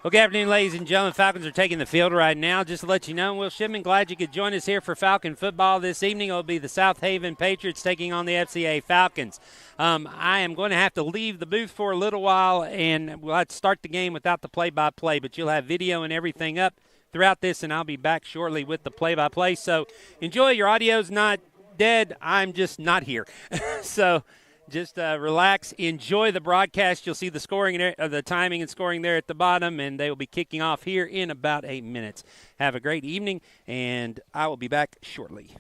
Well, good afternoon, ladies and gentlemen. Falcons are taking the field right now. Just to let you know, Will Shipman, glad you could join us here for Falcon football this evening. It will be the South Haven Patriots taking on the FCA Falcons. I am going to have to leave the booth for a little while, and we'll have to start the game without the play-by-play, but you'll have video and everything up throughout this, and I'll be back shortly with the play-by-play. So enjoy. Your audio's not dead. I'm just not here. So just relax, enjoy the broadcast. You'll see the scoring, the timing and scoring there at the bottom, and they will be kicking off here in about 8 minutes. Have a great evening, and I will be back shortly.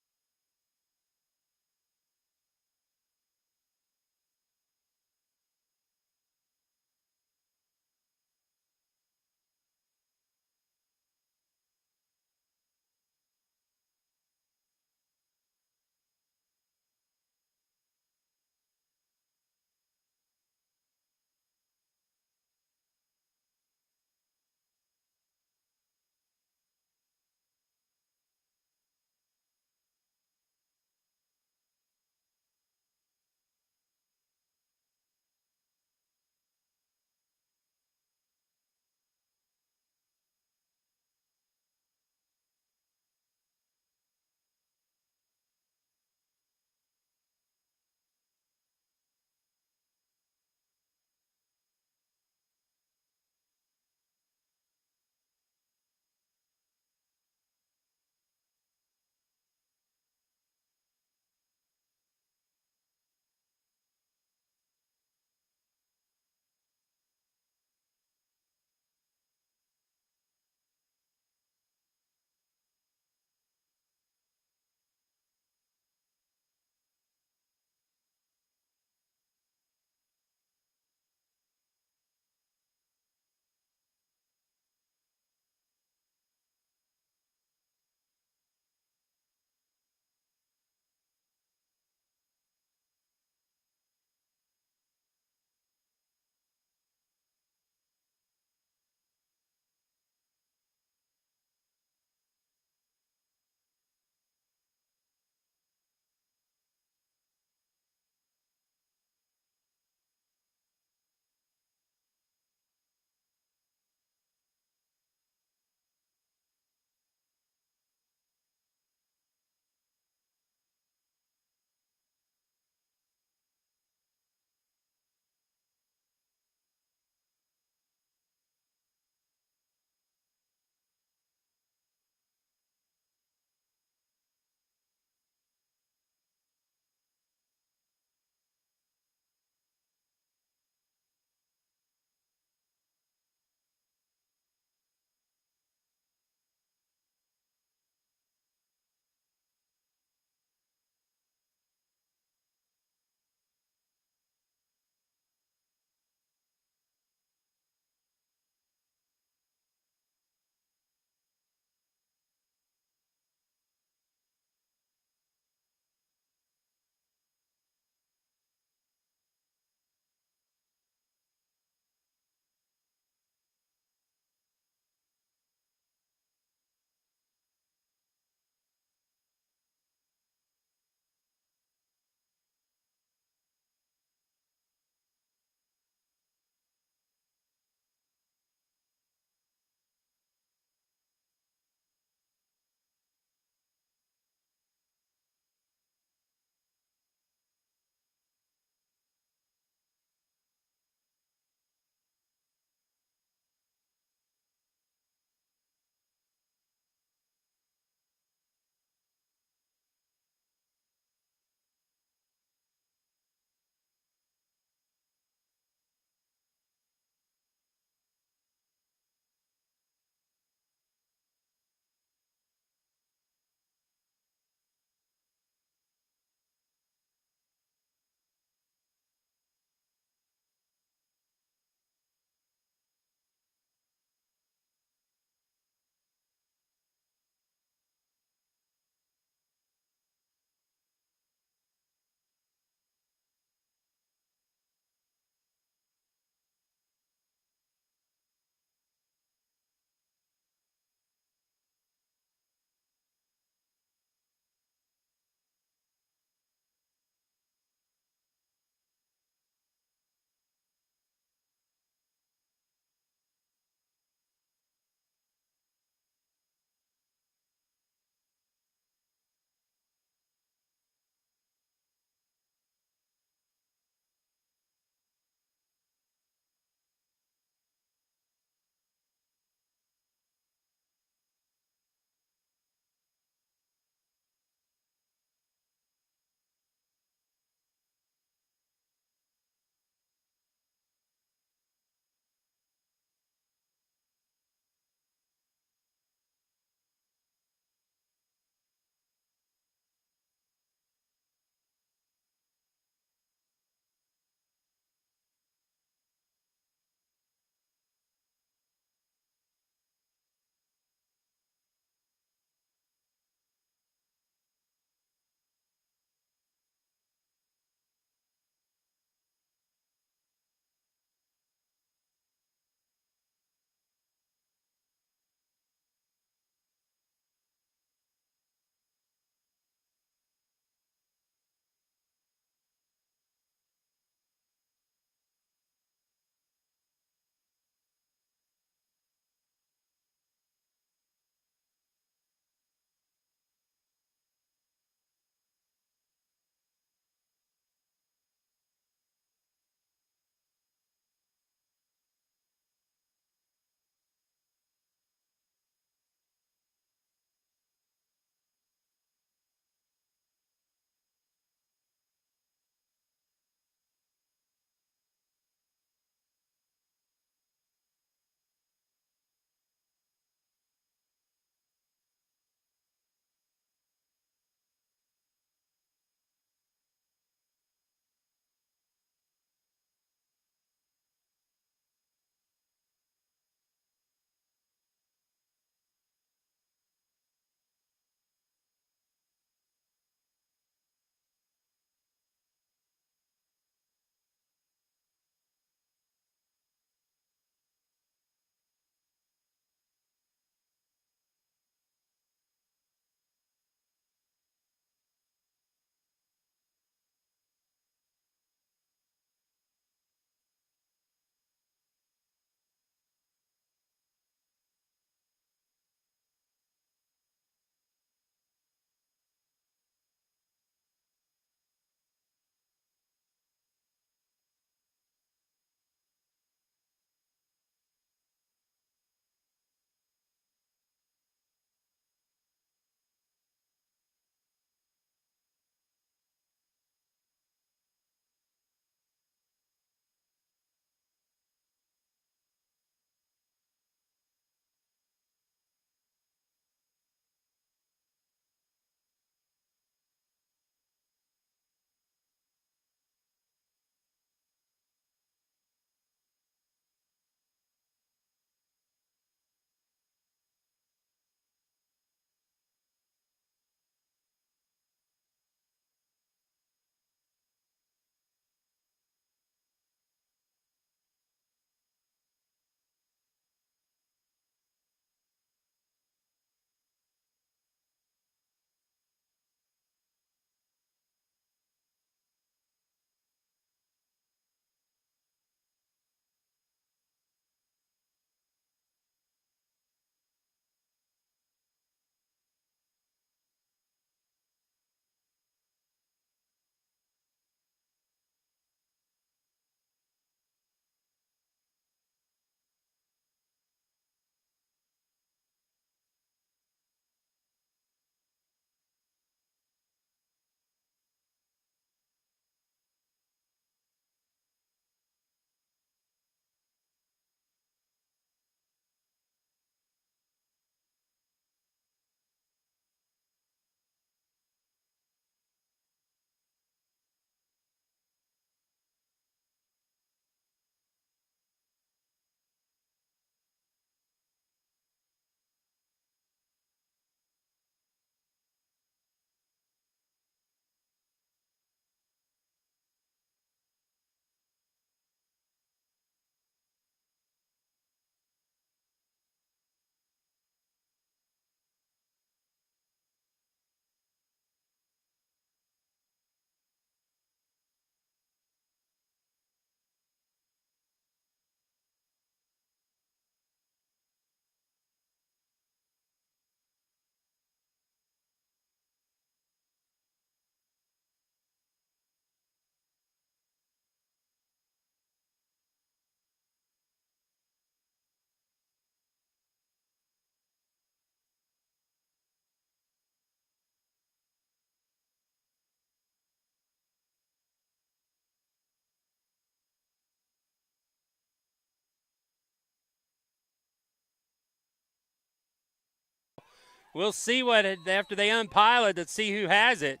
we'll see what after they unpile it to see who has it.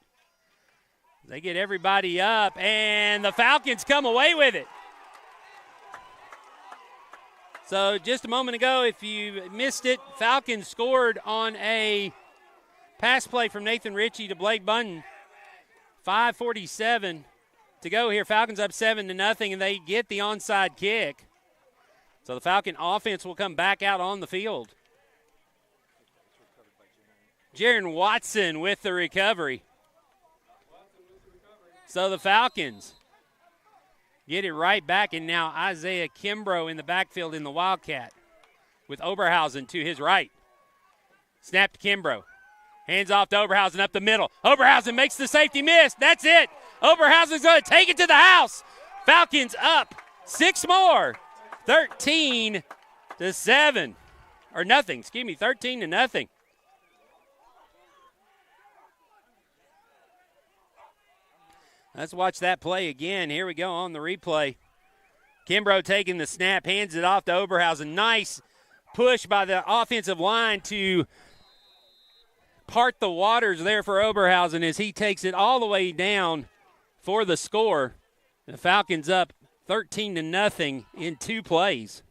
They get everybody up, and the Falcons come away with it. So just a moment ago, if you missed it, Falcons scored on a pass play from Nathan Ritchie to Blake Bunton. 5:47 to go here. Falcons up 7-0, and they get the onside kick. So the Falcon offense will come back out on the field. Jaron Watson with the recovery. So the Falcons get it right back, and now Isaiah Kimbrough in the backfield in the Wildcat with Oberhausen to his right. Snap to Kimbrough. Hands off to Oberhausen up the middle. Oberhausen makes the safety miss. That's it. Oberhausen's going to take it to the house. Falcons up 6 more. 13-7. Or nothing. 13-0. Let's watch that play again. Here we go on the replay. Kimbrough taking the snap, hands it off to Oberhausen. Nice push by the offensive line to part the waters there for Oberhausen as he takes it all the way down for the score. The Falcons up 13-0 in 2 plays.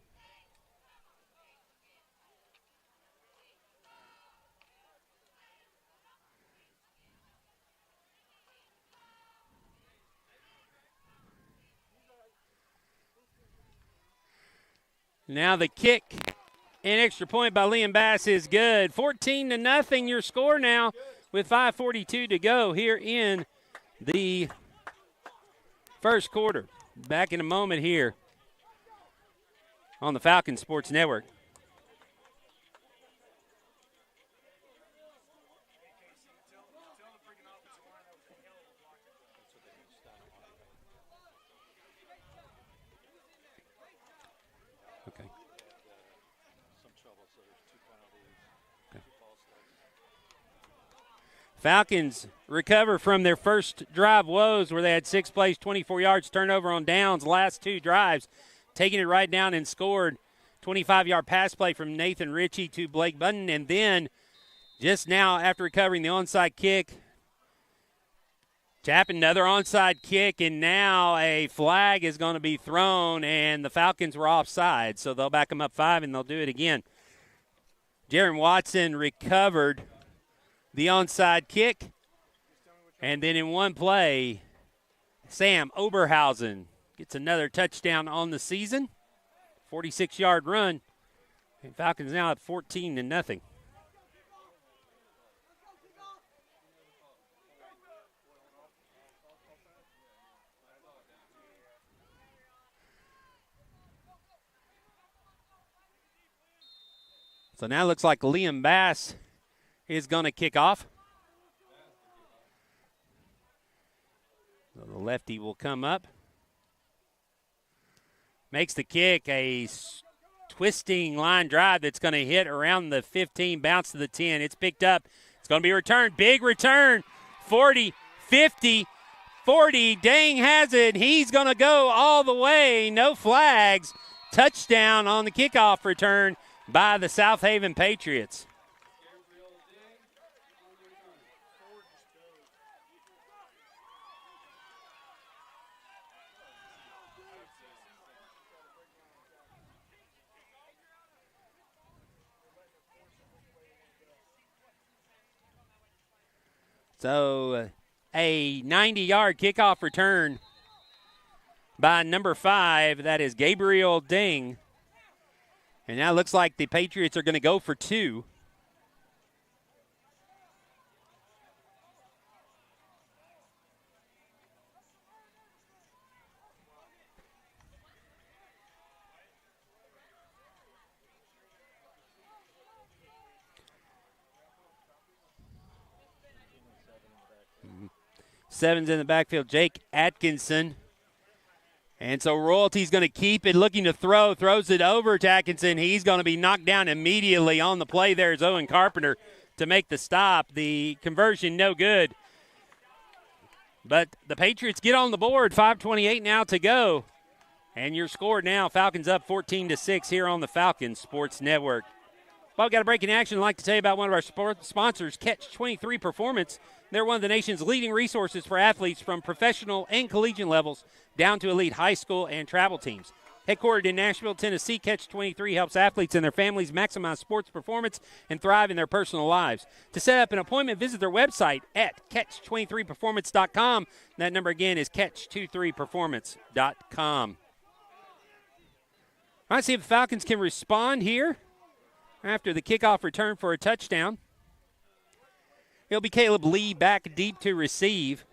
Now the kick and extra point by Liam Bass is good. 14-0 your score now with 5:42 to go here in the first quarter. Back in a moment here on the Falcons Sports Network. Falcons recover from their first drive woes where they had 6 plays, 24 yards, turnover on downs, last 2 drives, taking it right down and scored. 25-yard pass play from Nathan Ritchie to Blake Bunton. And then just now after recovering the onside kick, Chapin another onside kick, and now a flag is going to be thrown, and the Falcons were offside. So they'll back them up 5, and they'll do it again. Jaron Watson recovered the onside kick. And then in one play, Sam Oberhausen gets another touchdown on the season. 46-yard run. And Falcons now at 14-0. So now it looks like Liam Bass is going to kick off. So the lefty will come up. Makes the kick, a twisting line drive that's going to hit around the 15, bounce to the 10. It's picked up. It's going to be returned. Big return. 40, 50, 40. Dang has it. He's going to go all the way. No flags. Touchdown on the kickoff return by the South Haven Patriots. So a 90-yard kickoff return by number 5. That is Gabriel Ding. And now it looks like the Patriots are going to go for 2. Seven's in the backfield, Jake Atkinson. And so Royalty's going to keep it, looking to throw, throws it over to Atkinson. He's going to be knocked down immediately on the play there is Owen Carpenter to make the stop. The conversion no good. But the Patriots get on the board, 5:28 now to go. And your score now, Falcons up 14-6 here on the Falcons Sports Network. Well, we've got a break in action. I'd like to tell you about one of our sponsors, Catch 23 Performance. They're one of the nation's leading resources for athletes from professional and collegiate levels down to elite high school and travel teams. Headquartered in Nashville, Tennessee, Catch 23 helps athletes and their families maximize sports performance and thrive in their personal lives. To set up an appointment, visit their website at catch23performance.com. That number again is catch23performance.com. All right, see if the Falcons can respond here after the kickoff return for a touchdown. It'll be Caleb Lee back deep to receive.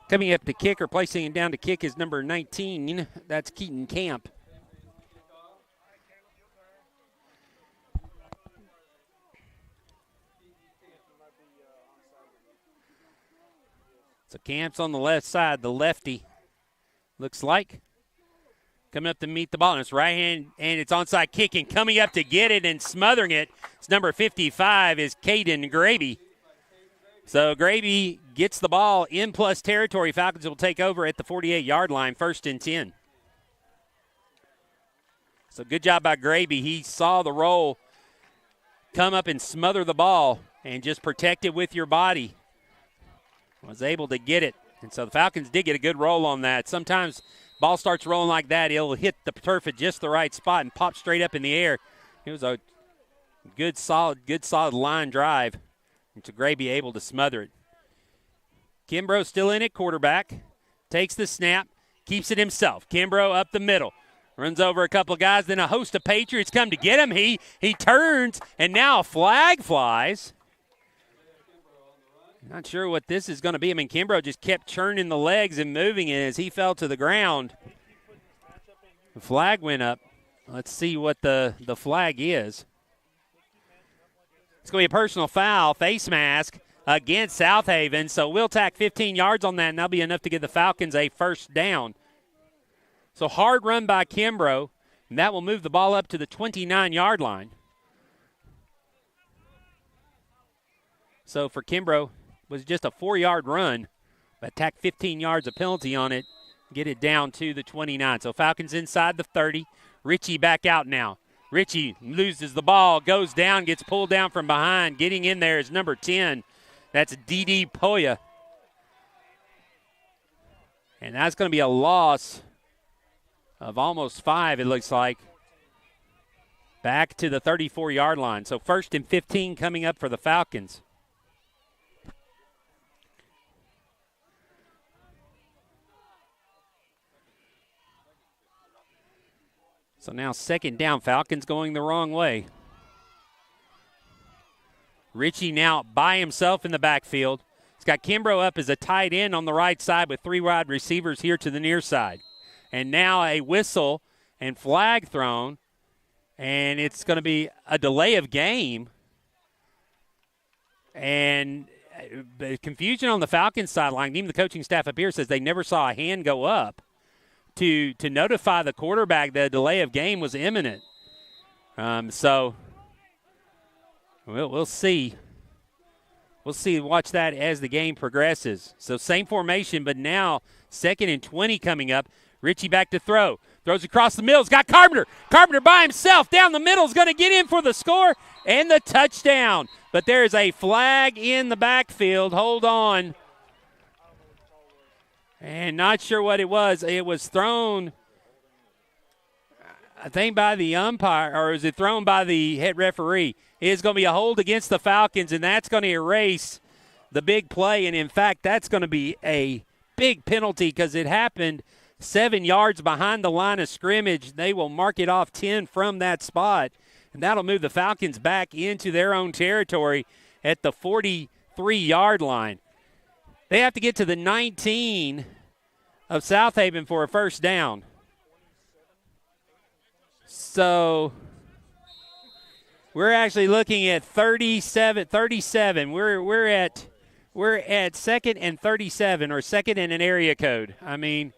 Coming up to kick or placing him down to kick is number 19. That's Keaton Camp. So Camp's on the left side, the lefty. Looks like. Coming up to meet the ball. And it's right hand, and it's onside kicking. Coming up to get it and smothering it. It's number 55 is Caden Graby. So Graby gets the ball in plus territory. Falcons will take over at the 48-yard line, 1st and 10. So good job by Graby. He saw the roll come up and smother the ball and just protect it with your body. Was able to get it. And so the Falcons did get a good roll on that. Sometimes ball starts rolling like that, it'll hit the turf at just the right spot and pop straight up in the air. It was a good solid line drive. And to Graby able to smother it. Kimbrough still in at quarterback. Takes the snap. Keeps it himself. Kimbrough up the middle. Runs over a couple of guys. Then a host of Patriots come to get him. He turns, and now a flag flies. Not sure what this is going to be. I mean, Kimbrough just kept churning the legs and moving it as he fell to the ground. The flag went up. Let's see what the flag is. It's going to be a personal foul, face mask, against South Haven. So we'll tack 15 yards on that, and that'll be enough to give the Falcons a 1st down. So hard run by Kimbrough, and that will move the ball up to the 29-yard line. So for Kimbrough, it was just a 4-yard run, but tack 15 yards of penalty on it, get it down to the 29. So Falcons inside the 30. Ritchie back out now. Ritchie loses the ball, goes down, gets pulled down from behind. Getting in there is number 10. That's D.D. Poya. And that's going to be a loss of almost 5, it looks like. Back to the 34-yard line. So 1st and 15 coming up for the Falcons. So now 2nd down, Falcons going the wrong way. Ritchie now by himself in the backfield. He's got Kimbrough up as a tight end on the right side with 3 wide receivers here to the near side. And now a whistle and flag thrown, and it's going to be a delay of game. And confusion on the Falcons sideline. Even the coaching staff up here says they never saw a hand go up to notify the quarterback that a delay of game was imminent. So we'll see. We'll see. Watch that as the game progresses. So same formation, but now 2nd and 20 coming up. Ritchie back to throw. Throws across the middle. He's got Carpenter. Carpenter by himself down the middle is going to get in for the score and the touchdown. But there is a flag in the backfield. Hold on. And not sure what it was. It was thrown, I think, by the umpire, or is it thrown by the head referee? It is going to be a hold against the Falcons, and that's going to erase the big play. And, in fact, that's going to be a big penalty because it happened 7 yards behind the line of scrimmage. They will mark it off 10 from that spot, and that'll move the Falcons back into their own territory at the 43-yard line. They have to get to the 19 of South Haven for a 1st down. So we're actually looking at 37. We're at 2nd and 37, or 2nd and an area code. I mean,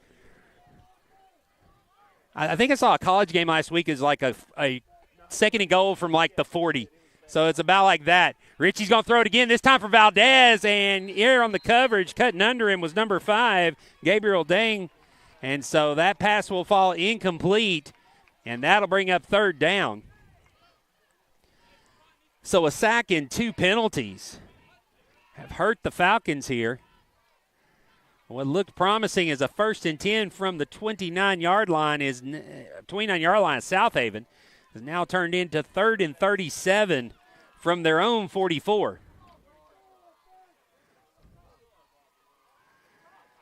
I think I saw a college game last week is like a 2nd and goal from like the 40. So it's about like that. Ritchie's going to throw it again, this time for Valdez, and here on the coverage, cutting under him was number 5, Gabriel Dang. And so that pass will fall incomplete, and that'll bring up third down. So a sack and 2 penalties have hurt the Falcons here. What looked promising as a 1st and 10 from the 29-yard line of South Haven is now turned into 3rd and 37 from their own 44.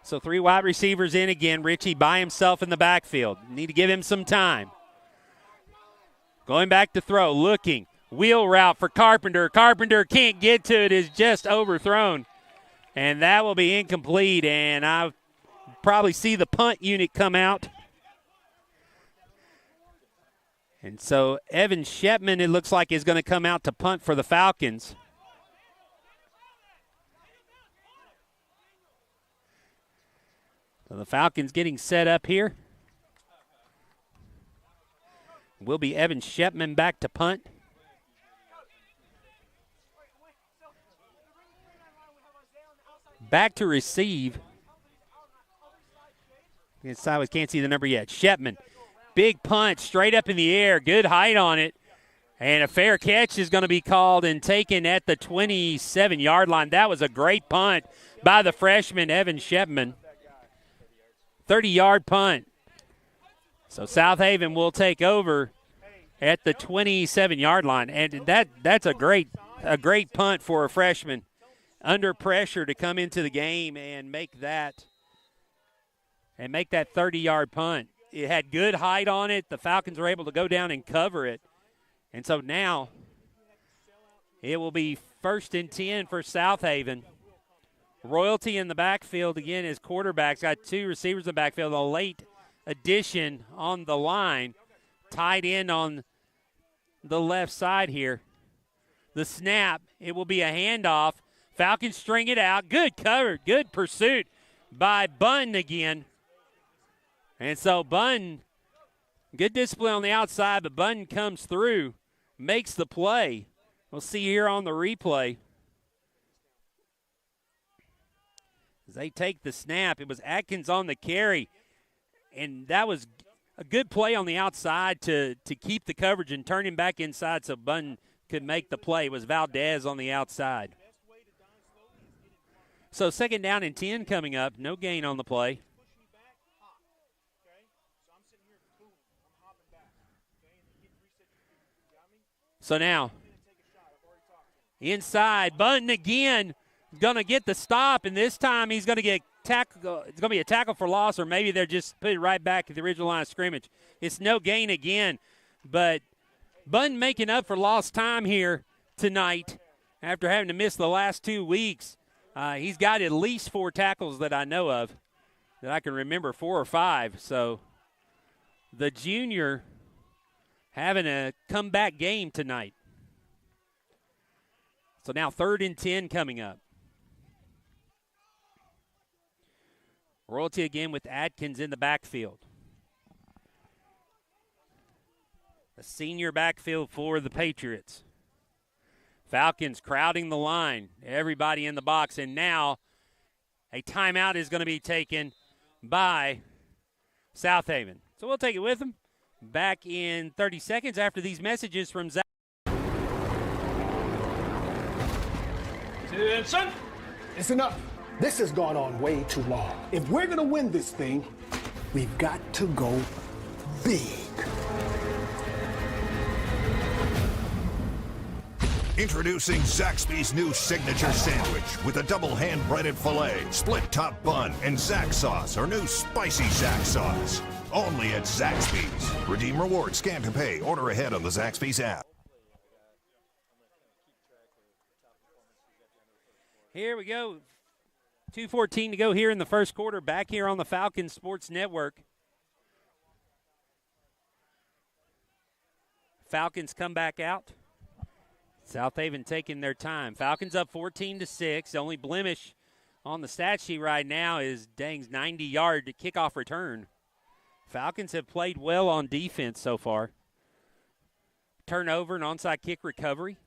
So 3 wide receivers in again. Richie by himself in the backfield. Need to give him some time. Going back to throw, looking. Wheel route for Carpenter. Carpenter can't get to it, is just overthrown. And that will be incomplete, and I'll probably see the punt unit come out. And so Evan Shepman, it looks like, is going to come out to punt for the Falcons. So the Falcons getting set up here. Will be Evan Shepman back to punt. Back to receive. Inside, we can't see the number yet. Shepman, big punch, straight up in the air. Good height on it. And a fair catch is going to be called and taken at the 27-yard line. That was a great punt by the freshman, Evan Shepman. 30-yard punt. So South Haven will take over at the 27-yard line. And that's a great punt for a freshman. Under pressure to come into the game and make that 30-yard punt. It had good height on it. The Falcons were able to go down and cover it. And so now it will be 1st and 10 for South Haven. Royalty in the backfield again as quarterbacks. Got 2 receivers in the backfield. A late addition on the line. Tied in on the left side here. The snap, it will be a handoff. Falcons string it out. Good cover. Good pursuit by Bunn again. And so Bunn, good discipline on the outside, but Bunn comes through, makes the play. We'll see here on the replay. As they take the snap, it was Atkins on the carry. And that was a good play on the outside to keep the coverage and turn him back inside so Bunn could make the play. It was Valdez on the outside. So 2nd down and 10 coming up. No gain on the play. So now, inside, Bunton again going to get the stop, and this time he's going to get tackle. It's going to be a tackle for loss, or maybe they're just put it right back at the original line of scrimmage. It's no gain again, but Bunton making up for lost time here tonight after having to miss the last 2 weeks. He's got at least 4 tackles that I know of, that I can remember, 4 or 5. So the junior having a comeback game tonight. So now 3rd and 10 coming up. Royalty again with Atkins in the backfield. A senior backfield for the Patriots. Falcons crowding the line, everybody in the box, and now a timeout is going to be taken by South Haven. So we'll take it with them. Back in 30 seconds after these messages from Zach. Attention! It's enough. This has gone on way too long. If we're going to win this thing, we've got to go big. Introducing Zaxby's new signature sandwich with a double hand-breaded filet, split-top bun, and Zax sauce, or new spicy Zax sauce. Only at Zaxby's. Redeem rewards, scan to pay, order ahead on the Zaxby's app. Here we go. 2:14 to go here in the first quarter. Back here on the Falcons Sports Network. Falcons come back out. South Haven taking their time. Falcons up 14-6. The only blemish on the stat sheet right now is Dang's 90-yard kickoff return. Falcons have played well on defense so far. Turnover and onside kick recovery.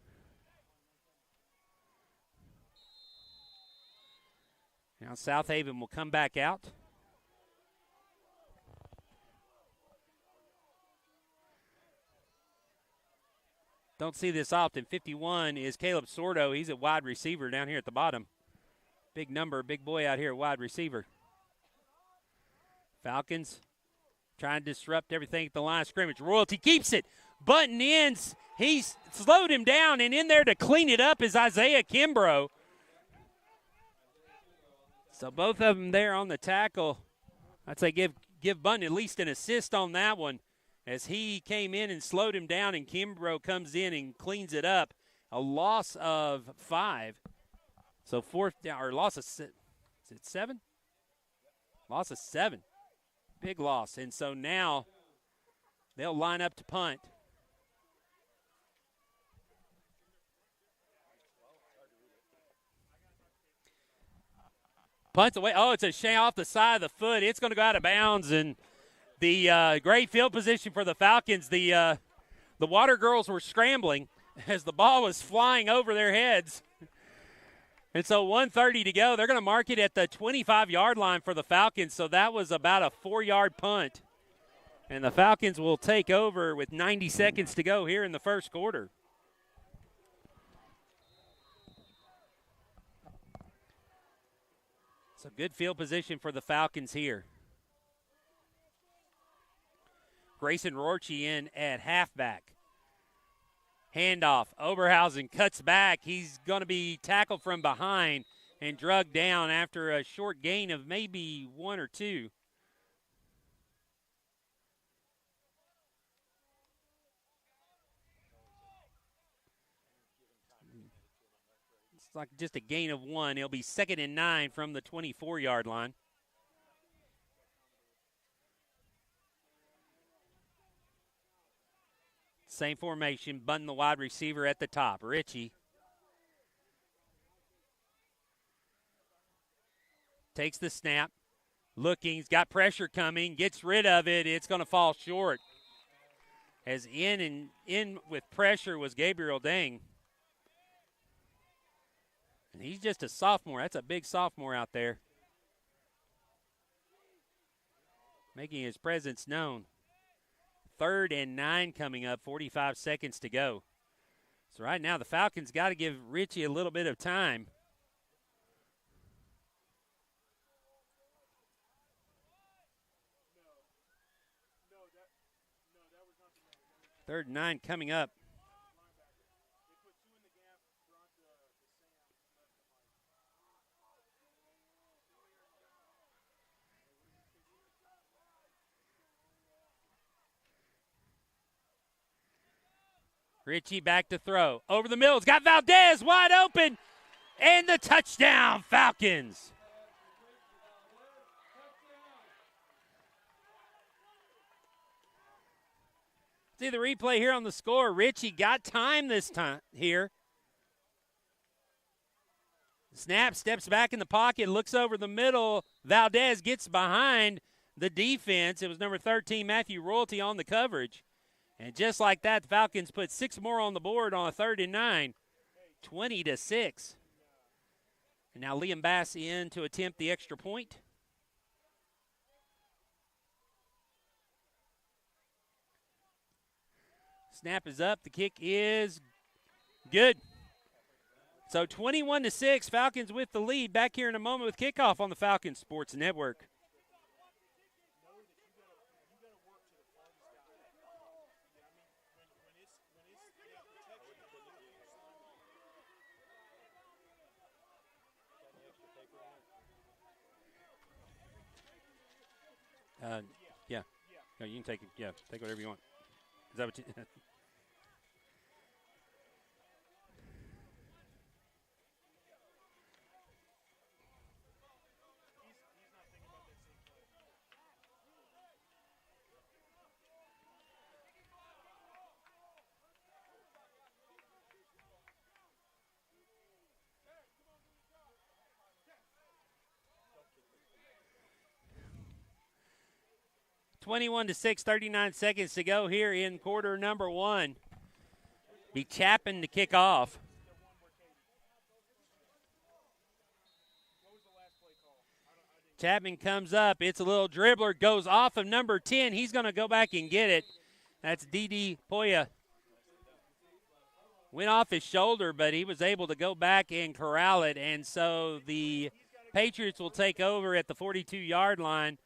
Now South Haven will come back out. Don't see this often. 51 is Caleb Sordo. He's a wide receiver down here at the bottom. Big number, big boy out here, wide receiver. Falcons trying to disrupt everything at the line of scrimmage. Royalty keeps it. Button ends. He's slowed him down, and in there to clean it up is Isaiah Kimbrough. So both of them there on the tackle. I'd say give Button at least an assist on that one, as he came in and slowed him down, and Kimbrough comes in and cleans it up. A loss of 5. So fourth down, or loss of is it 7? Loss of 7. Big loss. And so now they'll line up to punt. Punts away. Oh, it's a shame off the side of the foot. It's going to go out of bounds, and the great field position for the Falcons. The Water Girls were scrambling as the ball was flying over their heads. And so 1:30 to go. They're going to mark it at the 25-yard line for the Falcons, so that was about a 4-yard punt. And the Falcons will take over with 90 seconds to go here in the first quarter. So good field position for the Falcons here. Grayson Rorschy in at halfback. Handoff. Oberhausen cuts back. He's going to be tackled from behind and drugged down after a short gain of maybe 1 or 2. It's like just a gain of 1. It'll be 2nd and 9 from the 24-yard line. Same formation, Button the wide receiver at the top. Ritchie takes the snap, looking, he's got pressure coming, gets rid of it. It's going to fall short. As in with pressure was Gabriel Dang. And he's just a sophomore. That's a big sophomore out there, making his presence known. 3rd and 9 coming up, 45 seconds to go. So right now the Falcons got to give Ritchie a little bit of time. Third and 9 coming up. Ritchie back to throw. Over the middle. It's got Valdez wide open. And the touchdown, Falcons. See the replay here on the score. Ritchie got time this time here. Snap, steps back in the pocket, looks over the middle. Valdez gets behind the defense. It was number 13, Matthew Royalty, on the coverage. And just like that, the Falcons put 6 more on the board on a 3rd and 9, 20-6. And now Liam Bass in to attempt the extra point. Snap is up. The kick is good. So 21-6, Falcons with the lead. Back here in a moment with kickoff on the Falcons Sports Network. Yeah. No, you can take it. Yeah, take whatever you want. Is that what you? (21-6), 39 seconds to go here in quarter number 1. Be Chapman to kick off. Chapman comes up. It's a little dribbler. Goes off of number 10. He's going to go back and get it. That's D.D. Poya. Went off his shoulder, but he was able to go back and corral it. And so the Patriots will take over at the 42-yard line,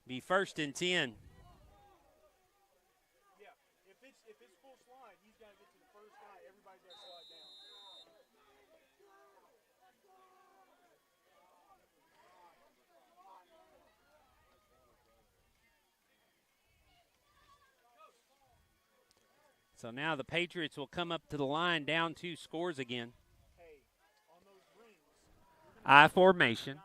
be 1st and 10. So now the Patriots will come up to the line down 2 scores again. I formation.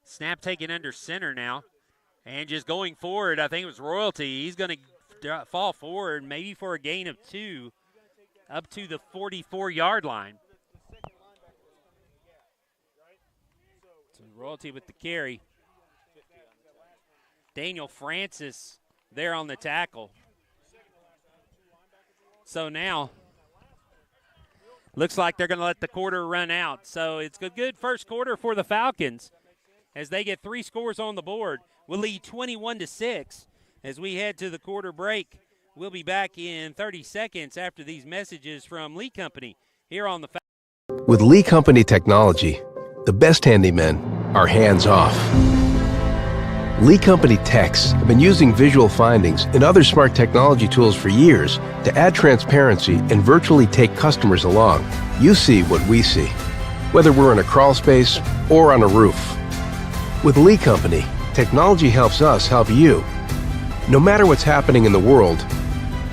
Snap taken under center now. And just going forward, I think it was Royalty. He's going to fall forward maybe for a gain of 2 up to the 44-yard line. So Royalty with the carry. Daniel Francis there on the tackle. So now, looks like they're going to let the quarter run out. So it's a good first quarter for the Falcons as they get 3 scores on the board. We'll lead 21-6 as we head to the quarter break. We'll be back in 30 seconds after these messages from Lee Company here on the Falcons. With Lee Company technology, the best handymen are hands-off. Lee Company techs have been using visual findings and other smart technology tools for years to add transparency and virtually take customers along. You see what we see, whether we're in a crawl space or on a roof. With Lee Company, technology helps us help you, no matter what's happening in the world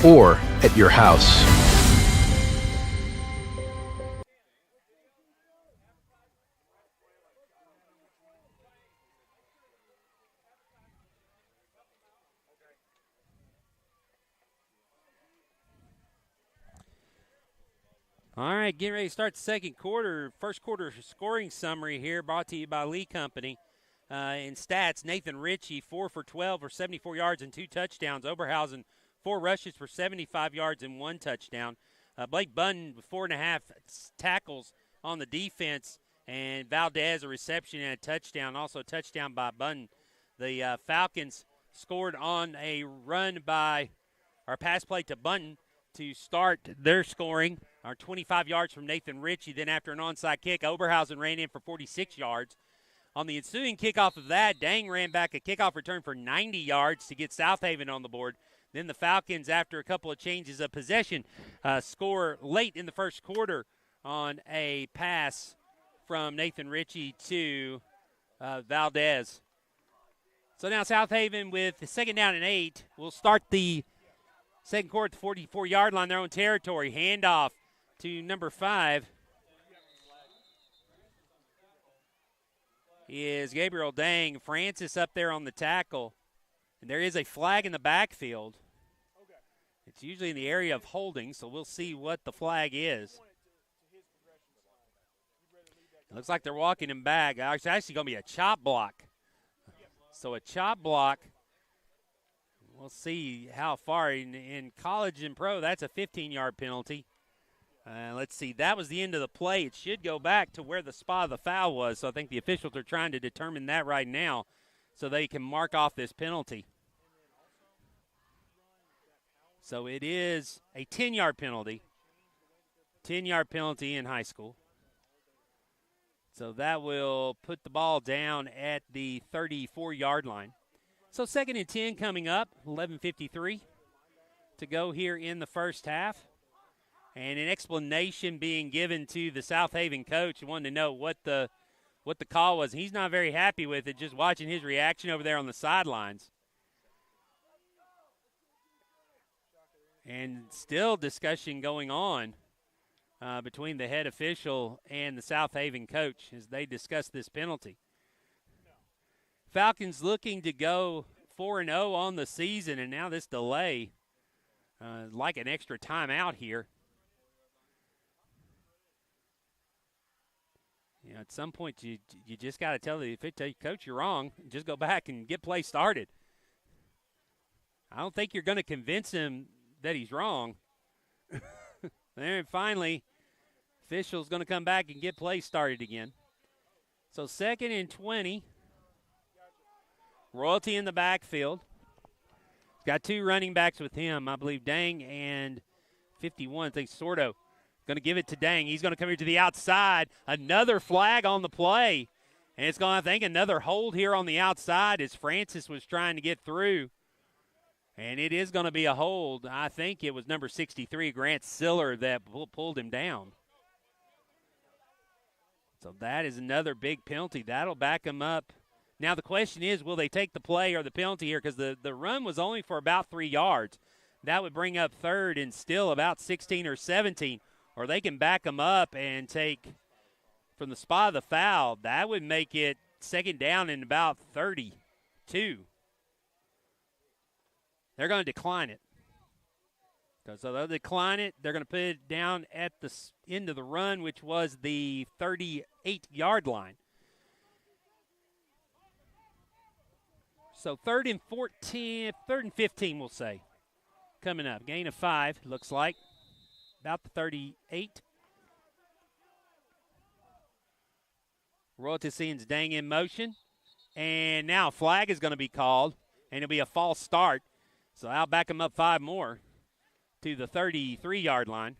or at your house. All right, getting ready to start the second quarter. First quarter scoring summary here brought to you by Lee Company. In stats, Nathan Ritchie, 4 for 12 for 74 yards and 2 touchdowns. Oberhausen, 4 rushes for 75 yards and 1 touchdown. Blake Bunn, 4.5 tackles on the defense. And Valdez, a reception and a touchdown. Also a touchdown by Bunn. The Falcons scored on a run by, or pass play to Bunton to start their scoring. 25 yards from Nathan Ritchie. Then after an onside kick, Oberhausen ran in for 46 yards. On the ensuing kickoff of that, Dang ran back a kickoff return for 90 yards to get South Haven on the board. Then the Falcons, after a couple of changes of possession, score late in the first quarter on a pass from Nathan Ritchie to Valdez. So now South Haven with the 2nd down and 8 will start the second quarter at the 44-yard line, their own territory. Handoff to number 5 is Gabriel Dang. Francis up there on the tackle. And there is a flag in the backfield. It's usually in the area of holding, so we'll see what the flag is. It looks like they're walking him back. It's actually going to be a chop block. So a chop block. We'll see how far. In college and pro, that's a 15-yard penalty. Let's see. That was the end of the play. It should go back to where the spot of the foul was. So I think the officials are trying to determine that right now so they can mark off this penalty. So it is a 10-yard penalty. 10-yard penalty in high school. So that will put the ball down at the 34-yard line. So 2nd and 10 coming up, 11:53 to go here in the first half. And an explanation being given to the South Haven coach who wanted to know what the call was. He's not very happy with it, just watching his reaction over there on the sidelines. And still discussion going on between the head official and the South Haven coach as they discuss this penalty. Falcons looking to go 4-0 on the season, and now this delay, like an extra timeout here. You know, at some point you just got to tell the coach you're wrong. Just go back and get play started. I don't think you're going to convince him that he's wrong. And finally, official's going to come back and get play started again. So 2nd and 20. Royalty in the backfield. He's got 2 running backs with him. I believe Dang and 51, I think Sordo. Going to give it to Dang. He's going to come here to the outside. Another flag on the play. And it's going to, I think, another hold here on the outside as Francis was trying to get through. And it is going to be a hold. I think it was number 63, Grant Siller, that pulled him down. So that is another big penalty. That'll back him up. Now the question is, will they take the play or the penalty here? Because the run was only for about 3 yards. That would bring up third and still about 16 or 17. Or they can back them up and take from the spot of the foul. That would make it second down and about 32. They're going to decline it. So they'll decline it. They're going to put it down at the end of the run, which was the 38-yard line. So 3rd and 15, we'll say, coming up. Gain of 5, looks like. About the 38. Royalty sends Dang in motion. And now a flag is going to be called, and it'll be a false start. So I'll back him up 5 more to the 33-yard line.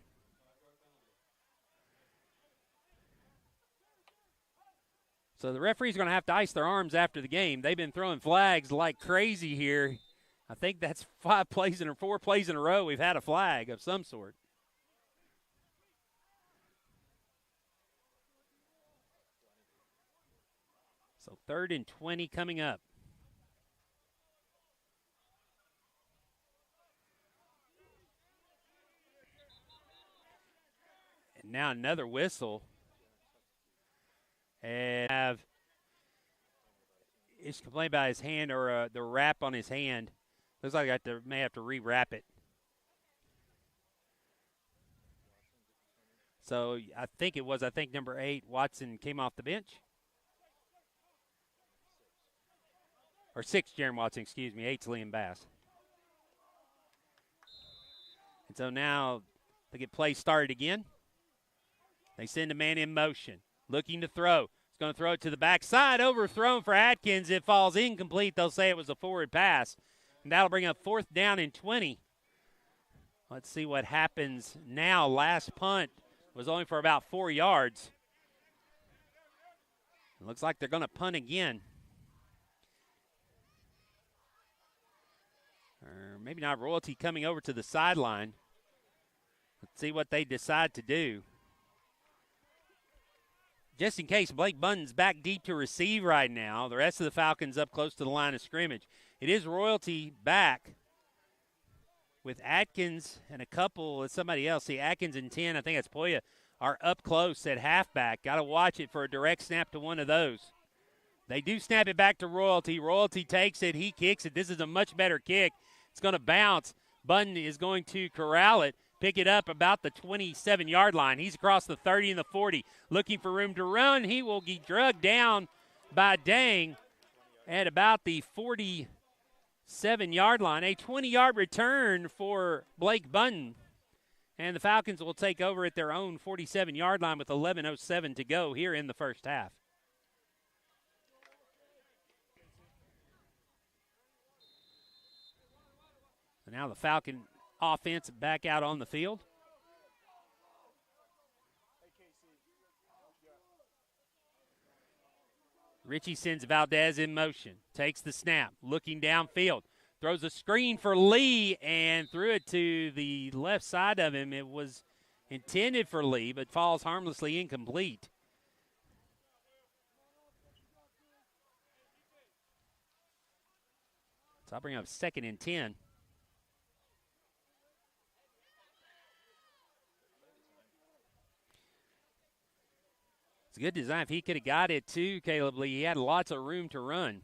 So the referees are going to have to ice their arms after the game. They've been throwing flags like crazy here. I think that's 4 plays in a row we've had a flag of some sort. So 3rd and 20 coming up. And now another whistle. And he's complaining about his hand or the wrap on his hand. Looks like I may have to re-wrap it. So I think number 8, Watson, came off the bench. Or 6, Jaron Watson, excuse me. 8's Liam Bass. And so now they get play started again. They send a man in motion, looking to throw. He's going to throw it to the backside, overthrown for Atkins. It falls incomplete. They'll say it was a forward pass. And that'll bring up 4th down and 20. Let's see what happens now. Last punt was only for about 4 yards. It looks like they're going to punt again. Or maybe not. Royalty coming over to the sideline. Let's see what they decide to do. Just in case, Blake Bunton's back deep to receive right now. The rest of the Falcons up close to the line of scrimmage. It is Royalty back with Atkins and a couple, somebody else. See, Atkins and 10, I think that's Poya, are up close at halfback. Got to watch it for a direct snap to one of those. They do snap it back to Royalty. Royalty takes it. He kicks it. This is a much better kick. It's going to bounce. Button is going to corral it, pick it up about the 27-yard line. He's across the 30 and the 40, looking for room to run. He will get drugged down by Dang at about the 47-yard line. A 20-yard return for Blake Button. And the Falcons will take over at their own 47-yard line with 11:07 to go here in the first half. And now the Falcon offense back out on the field. Richie sends Valdez in motion, takes the snap, looking downfield, throws a screen for Lee and threw it to the left side of him. It was intended for Lee, but falls harmlessly incomplete. So I'll bring up 2nd and 10. It's a good design. If he could have got it too, Caleb Lee, he had lots of room to run.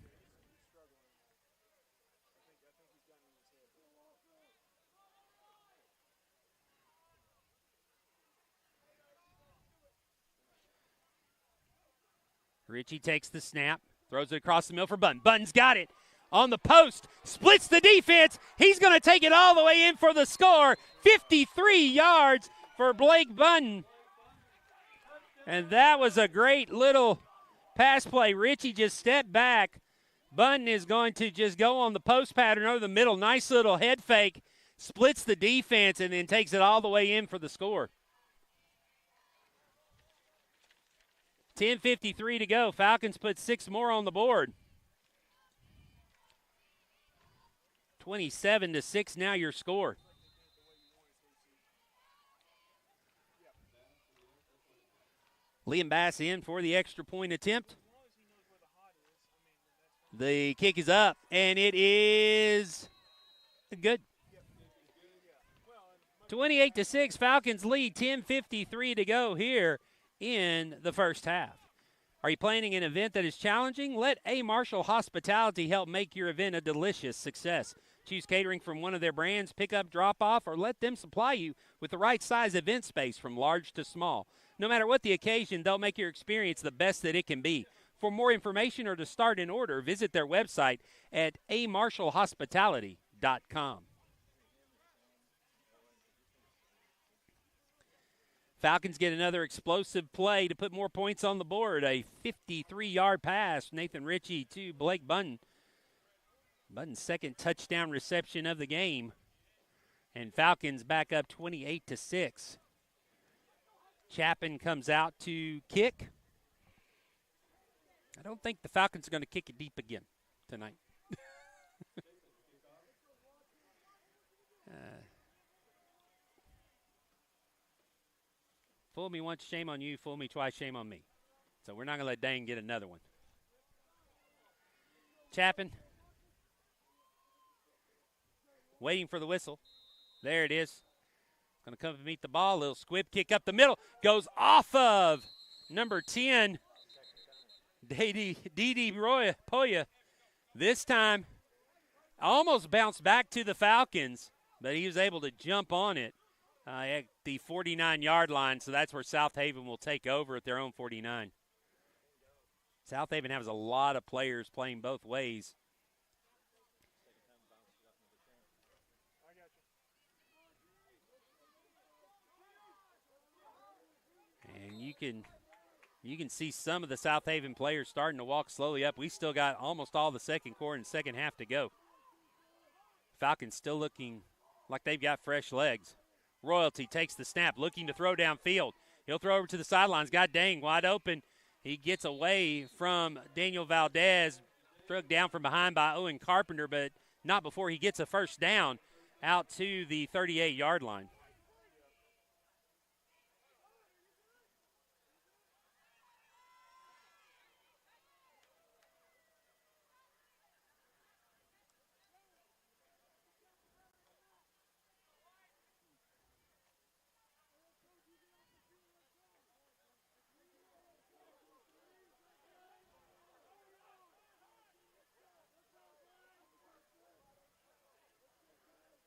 Richie takes the snap, throws it across the middle for Button. Button's got it on the post, splits the defense. He's going to take it all the way in for the score. 53 yards for Blake Button. And that was a great little pass play. Richie just stepped back, Bunn is going to just go on the post pattern over the middle. Nice little head fake. Splits the defense and then takes it all the way in for the score. 10:53 to go. Falcons put 6 more on the board. 27-6 now your score. Liam Bass in for the extra point attempt. The kick is up, and it is good. 28-6, Falcons lead, 10:53 to go here in the first half. Are you planning an event that is challenging? Let A. Marshall Hospitality help make your event a delicious success. Choose catering from one of their brands, pick up, drop off, or let them supply you with the right size event space from large to small. No matter what the occasion, they'll make your experience the best that it can be. For more information or to start an order, visit their website at amarshallhospitality.com. Falcons get another explosive play to put more points on the board. A 53-yard pass, Nathan Ritchie to Blake Bunn. Bunn's second touchdown reception of the game. And Falcons back up 28-6. Chapin comes out to kick. I don't think the Falcons are going to kick it deep again tonight. Fool me once, shame on you. Fool me twice, shame on me. So we're not going to let Dane get another one. Chapin. Waiting for the whistle. There it is. Going to come to meet the ball. A little squib kick up the middle. Goes off of number 10. Didi Poya. This time almost bounced back to the Falcons, but he was able to jump on it at the 49-yard line, so that's where South Haven will take over at their own 49. South Haven has a lot of players playing both ways. And you can see some of the South Haven players starting to walk slowly up. We still got almost all the second quarter and second half to go. Falcons still looking like they've got fresh legs. Royalty takes the snap, looking to throw downfield. He'll throw over to the sidelines. Got Dang wide open. He gets away from Daniel Valdez, drugged down from behind by Owen Carpenter, but not before he gets a first down out to the 38-yard line.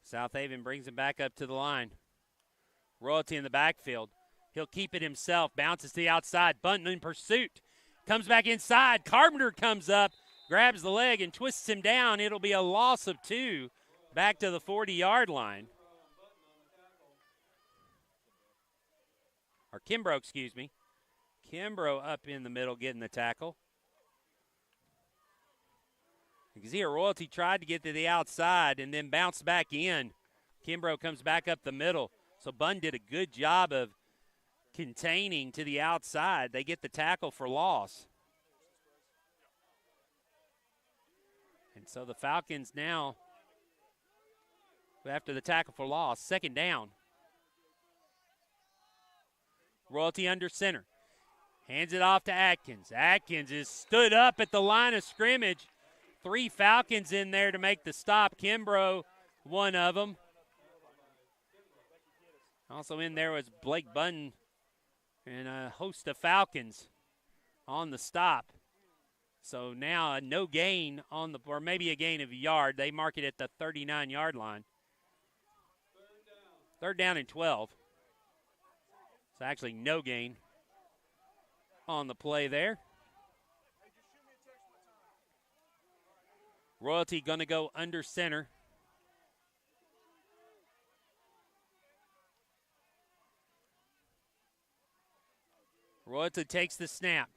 South Haven brings him back up to the line. Royalty in the backfield. He'll keep it himself. Bounces to the outside. Bunton in pursuit. Comes back inside. Carpenter comes up, grabs the leg, and twists him down. It'll be a loss of 2 back to the 40-yard line. Or Kimbrough, excuse me. Kimbrough up in the middle getting the tackle. You can see here Royalty tried to get to the outside and then bounced back in. Kimbrough comes back up the middle. So Bunn did a good job of containing to the outside. They get the tackle for loss. And so the Falcons now, after the tackle for loss, second down. Royalty under center. Hands it off to Atkins. Atkins is stood up at the line of scrimmage. 3 Falcons in there to make the stop. Kimbrough, one of them. Also in there was Blake Bunton and a host of Falcons on the stop. So now no gain on the, or maybe a gain of a yard. They mark it at the 39-yard line. Third down and 12. So actually no gain on the play there. Royalty going to go under center. Royalty takes the snap.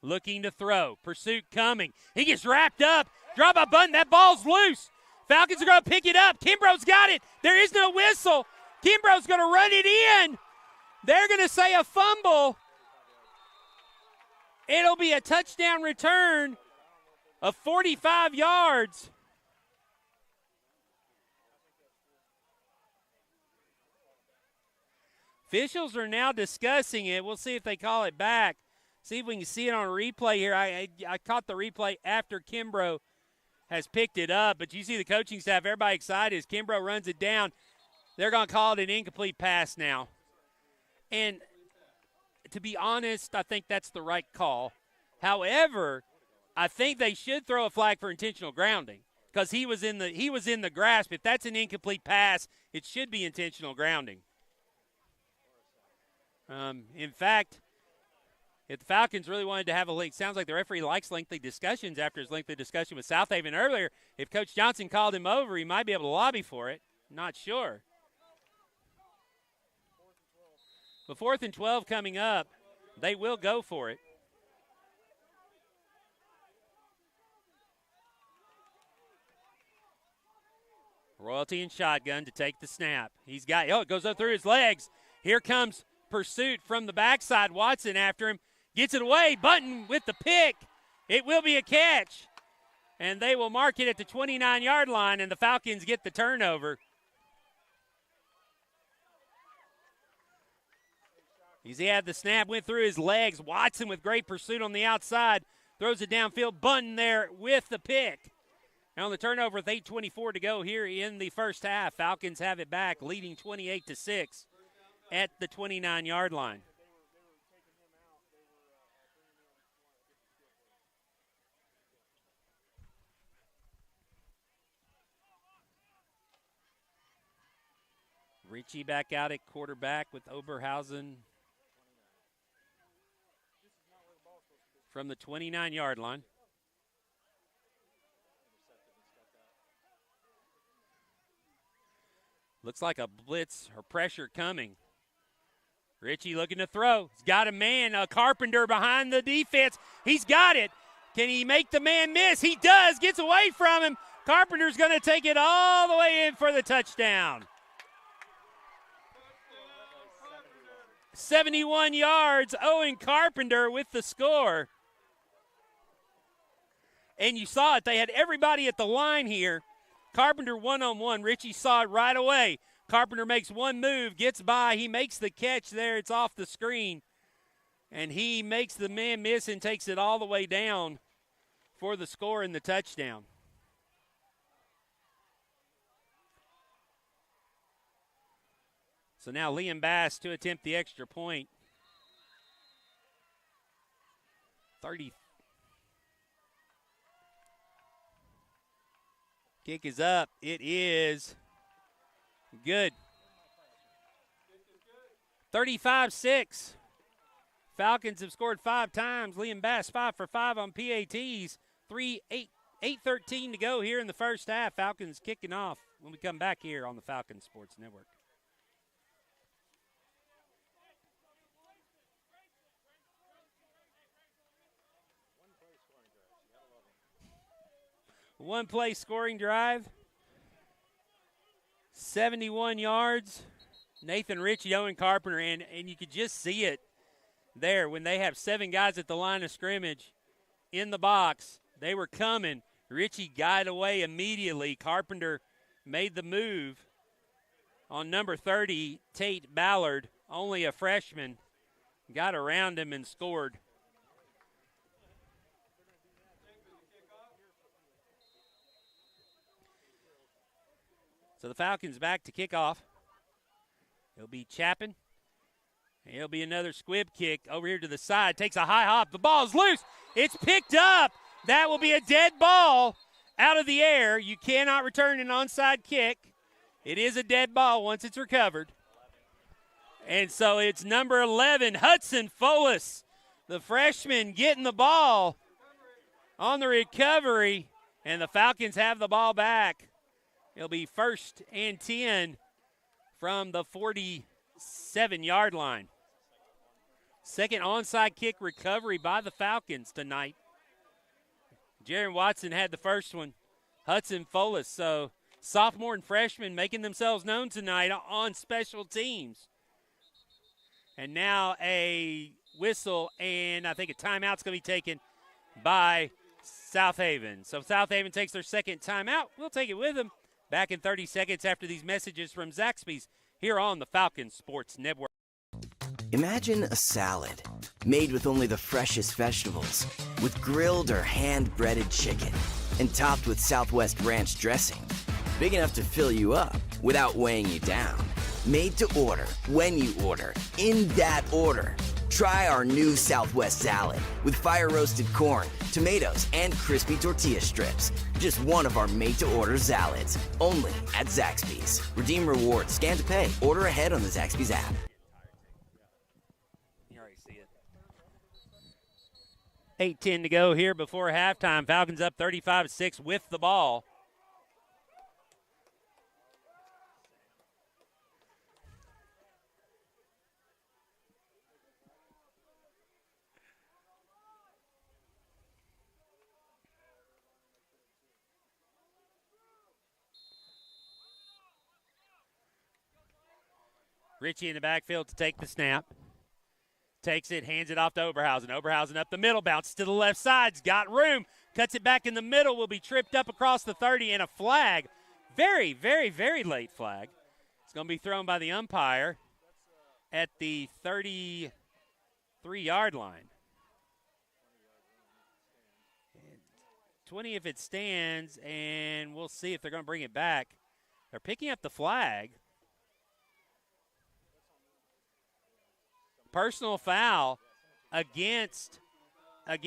looking to throw. Pursuit coming. He gets wrapped up. Drop a button. That ball's loose. Falcons are going to pick it up. Kimbrough's got it. There is no whistle. Kimbrough's going to run it in. They're going to say a fumble. It'll be a touchdown return of 45 yards. Officials are now discussing it. We'll see if they call it back. See if we can see it on a replay here. I caught the replay after Kimbrough has picked it up, but you see the coaching staff, everybody excited as Kimbrough runs it down. They're going to call it an incomplete pass now. And to be honest, I think that's the right call. However, I think they should throw a flag for intentional grounding because he was in the grasp. If that's an incomplete pass, it should be intentional grounding. In fact, if the Falcons really wanted to have a link, sounds like the referee likes lengthy discussions after his lengthy discussion with South Haven earlier. If Coach Johnson called him over, he might be able to lobby for it. Not sure. But 4th and 12 coming up, they will go for it. Royalty and shotgun to take the snap. He's got, it goes up through his legs. Here comes pursuit from the backside. Watson after him. Gets it away. Button with the pick. It will be a catch. And they will mark it at the 29-yard line, and the Falcons get the turnover. He had the snap, went through his legs. Watson with great pursuit on the outside. Throws it downfield. Button there with the pick. And on the turnover with 8:24 to go here in the first half, Falcons have it back, leading 28-6 at the 29-yard line. Ritchie back out at quarterback with Oberhausen from the 29-yard line. Looks like a blitz or pressure coming. Ritchie looking to throw. He's got a man, a Carpenter behind the defense. He's got it. Can he make the man miss? He does. Gets away from him. Carpenter's going to take it all the way in for the touchdown. 71 yards. Owen Carpenter with the score. And you saw it. They had everybody at the line here. Carpenter one-on-one. Ritchie saw it right away. Carpenter makes one move, gets by. He makes the catch there. It's off the screen. And he makes the man miss and takes it all the way down for the score and the touchdown. So now Liam Bass to attempt the extra point. 30. Kick is up. It is good. 35-6. Falcons have scored 5 times. Liam Bass 5 for 5 on PATs. 8:13 to go here in the first half. Falcons kicking off when we come back here on the Falcons Sports Network. One play scoring drive, 71 yards. Nathan Ritchie, Owen Carpenter, and you could just see it there when they have 7 guys at the line of scrimmage in the box. They were coming. Ritchie got away immediately. Carpenter made the move on number 30, Tate Ballard, only a freshman, got around him and scored. So the Falcons back to kick off. It'll be Chapin. It'll be another squib kick over here to the side. Takes a high hop. The ball's loose. It's picked up. That will be a dead ball out of the air. You cannot return an onside kick. It is a dead ball once it's recovered. And so it's number 11, Hudson Folis, the freshman, getting the ball on the recovery. And the Falcons have the ball back. It'll be 1st and 10 from the 47-yard line. Second onside kick recovery by the Falcons tonight. Jaron Watson had the first one. Hudson Folis, so sophomore and freshman making themselves known tonight on special teams. And now a whistle, and I think a timeout's going to be taken by South Haven. So South Haven takes their second timeout. We'll take it with them. Back in 30 seconds after these messages from Zaxby's here on the Falcons Sports Network. Imagine a salad made with only the freshest vegetables, with grilled or hand-breaded chicken, and topped with Southwest Ranch dressing. Big enough to fill you up without weighing you down. Made to order, when you order, in that order. Try our new Southwest salad with fire-roasted corn, tomatoes, and crispy tortilla strips. Just one of our made-to-order salads, only at Zaxby's. Redeem rewards, scan to pay, order ahead on the Zaxby's app. You already see it. 8:10 to go here before halftime. Falcons up 35-6 with the ball. Ritchie in the backfield to take the snap. Takes it, hands it off to Oberhausen. Oberhausen up the middle, bounces to the left side. Got room, cuts it back in the middle, will be tripped up across the 30, and a flag. Very, very, very late flag. It's going to be thrown by the umpire at the 33-yard line. 20 if it stands, and we'll see if they're going to bring it back. They're picking up the flag. Personal foul against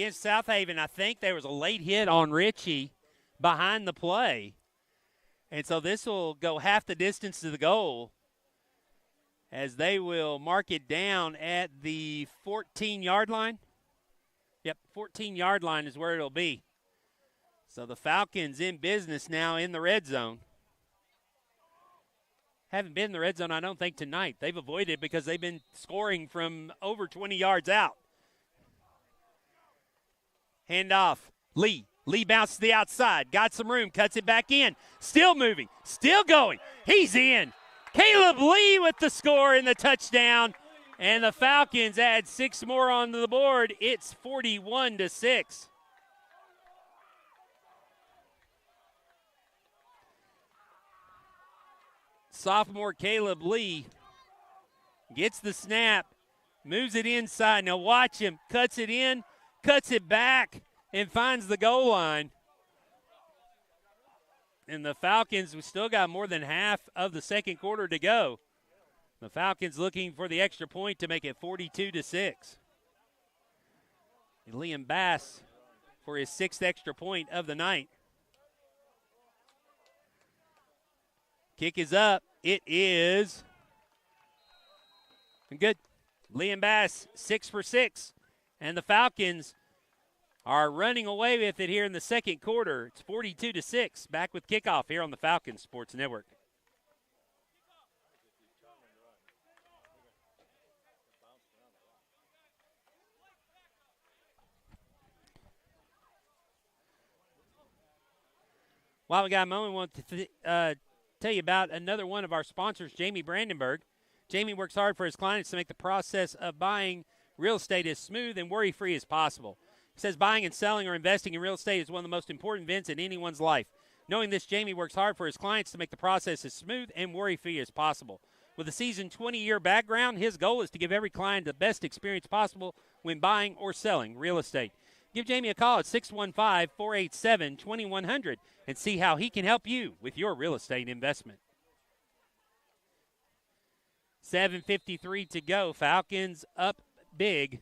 South Haven. I think there was a late hit on Ritchie behind the play. And so this will go half the distance to the goal as they will mark it down at the 14-yard line. Yep, 14-yard line is where it'll be. So the Falcons in business now in the red zone. Haven't been in the red zone, I don't think, tonight. They've avoided because they've been scoring from over 20 yards out. Hand off. Lee. Lee bounces to the outside. Got some room. Cuts it back in. Still moving. Still going. He's in. Caleb Lee with the score and the touchdown. And the Falcons add 6 more onto the board. It's 41-6. Sophomore Caleb Lee gets the snap, moves it inside. Now watch him. Cuts it in, cuts it back, and finds the goal line. And the Falcons, we still got more than half of the second quarter to go. The Falcons looking for the extra point to make it 42-6. Liam Bass for his 6th extra point of the night. Kick is up. It is good. Liam Bass, 6 for 6. And the Falcons are running away with it here in the second quarter. It's 42-6. Back with kickoff here on the Falcons Sports Network. While we got a moment, we want to tell you about another one of our sponsors, Jamie Brandenburg. Jamie works hard for his clients to make the process of buying real estate as smooth and worry-free as possible. He says buying and selling or investing in real estate is one of the most important events in anyone's life. Knowing this, Jamie works hard for his clients to make the process as smooth and worry-free as possible. With a seasoned 20-year background, his goal is to give every client the best experience possible when buying or selling real estate. Give Jamie a call at 615-487-2100 and see how he can help you with your real estate investment. 7:53 to go. Falcons up big,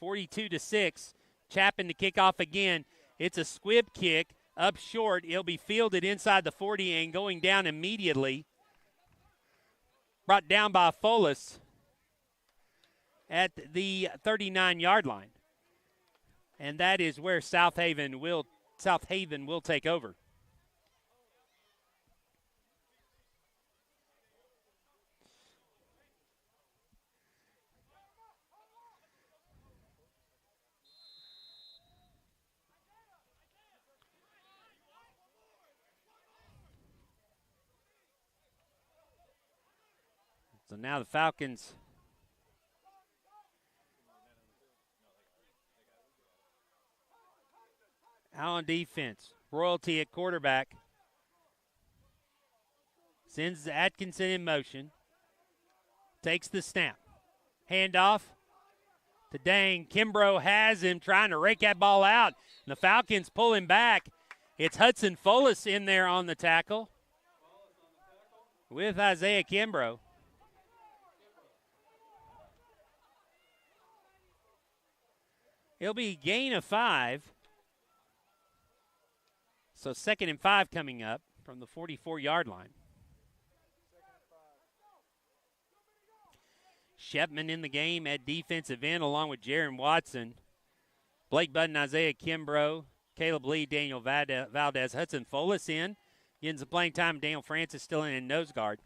42-6. Chapin to kick off again. It's a squib kick up short. It'll be fielded inside the 40 and going down immediately. Brought down by Folis at the 39-yard line. And that is where South Haven will take over. So now the Falcons out on defense. Royalty at quarterback. Sends Atkinson in motion. Takes the snap. Handoff to Dang. Kimbrough has him trying to rake that ball out. And the Falcons pull him back. It's Hudson Fullis in there on the tackle with Isaiah Kimbrough. It'll be gain of 5. So 2nd and 5 coming up from the 44-yard line. Shepman in the game at defensive end along with Jaron Watson. Blake Budden, Isaiah Kimbrough, Caleb Lee, Daniel Valdez, Hudson Fullis in. Getting some playing time. Daniel Francis still in nose guard.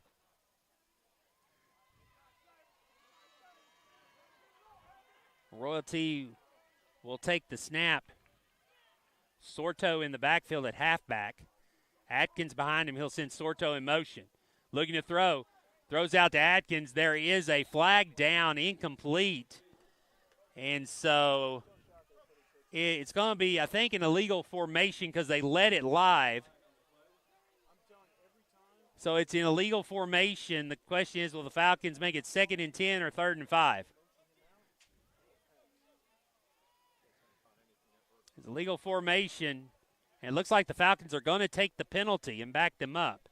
Royalty will take the snap. Sorto in the backfield at halfback. Atkins behind him. He'll send Sorto in motion. Looking to throw. Throws out to Atkins. There is a flag down, incomplete. And so it's going to be, I think, an illegal formation because they let it live. So it's an illegal formation. The question is, will the Falcons make it 2nd and 10 or 3rd and 5? It's a legal formation, and it looks like the Falcons are going to take the penalty and back them up.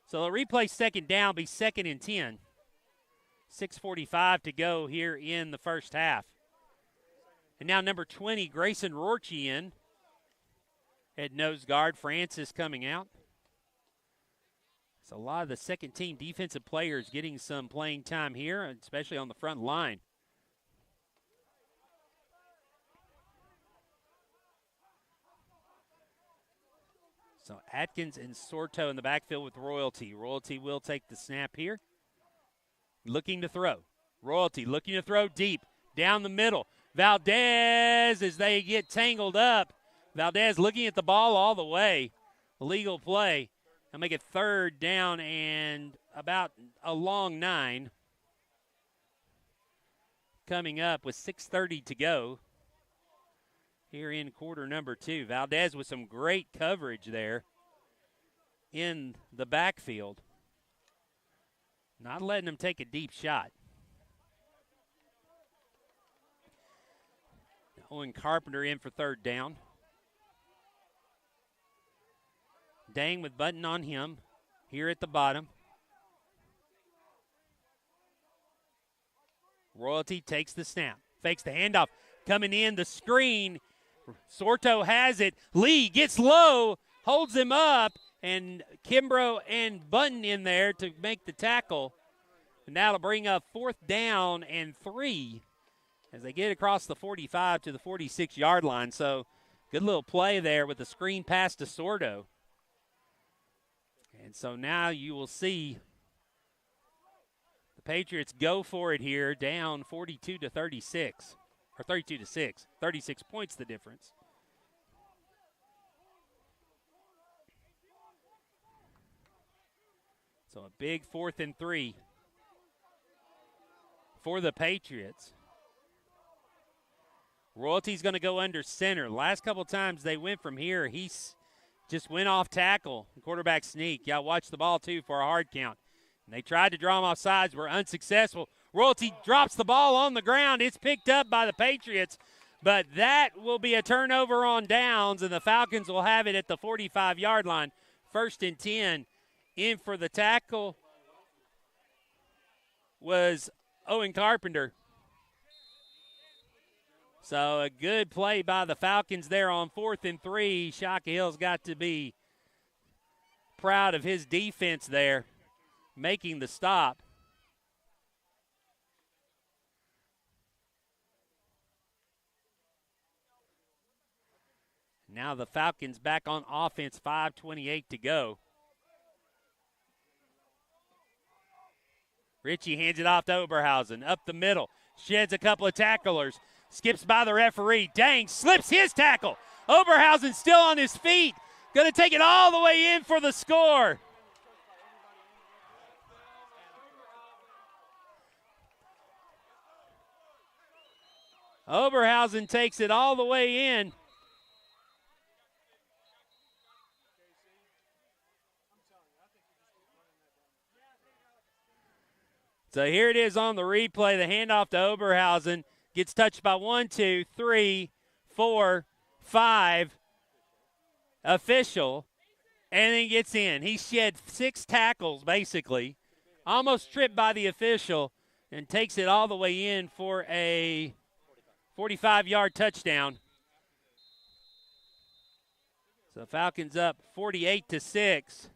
So they'll replay 2nd down, be 2nd and 10. 6:45 to go here in the first half. And now number 20, Grayson Rorchie in at nose guard. Francis coming out. So a lot of the second-team defensive players getting some playing time here, especially on the front line. So Atkins and Sorto in the backfield with Royalty. Royalty will take the snap here. Looking to throw. Royalty looking to throw deep. Down the middle. Valdez as they get tangled up. Valdez looking at the ball all the way. Illegal play. They'll make it 3rd down and about a long 9. Coming up with 6:30 to go here in quarter number 2. Valdez with some great coverage there in the backfield. Not letting him take a deep shot. Owen Carpenter in for 3rd down. Dang with Button on him here at the bottom. Royalty takes the snap. Fakes the handoff. Coming in, the screen. Sorto has it. Lee gets low, holds him up, and Kimbrough and Button in there to make the tackle. And that'll bring up 4th down and 3 as they get across the 45 to the 46-yard line. So good little play there with the screen pass to Sorto. And so now you will see the Patriots go for it here, down 42 to 36. Or 32 to 6. 36 points the difference. So a big 4th and 3 for the Patriots. Royalty's going to go under center. Last couple times they went from here, he's just went off tackle. Quarterback sneak. Y'all watch the ball too for a hard count. And they tried to draw him off sides, were unsuccessful. Royalty drops the ball on the ground. It's picked up by the Patriots, but that will be a turnover on downs, and the Falcons will have it at the 45-yard line. 1st and 10. In for the tackle was Owen Carpenter. So a good play by the Falcons there on 4th and 3. Shaka Hill's got to be proud of his defense there, making the stop. Now the Falcons back on offense, 5:28 to go. Ritchie hands it off to Oberhausen, up the middle, sheds a couple of tacklers, skips by the referee. Dang, slips his tackle. Oberhausen still on his feet, going to take it all the way in for the score. Oberhausen takes it all the way in. So here it is on the replay. The handoff to Oberhausen gets touched by 1, 2, 3, 4, 5 official, and then gets in. He shed 6 tackles, basically. Almost tripped by the official and takes it all the way in for a 45-yard touchdown. So Falcons up 48-6.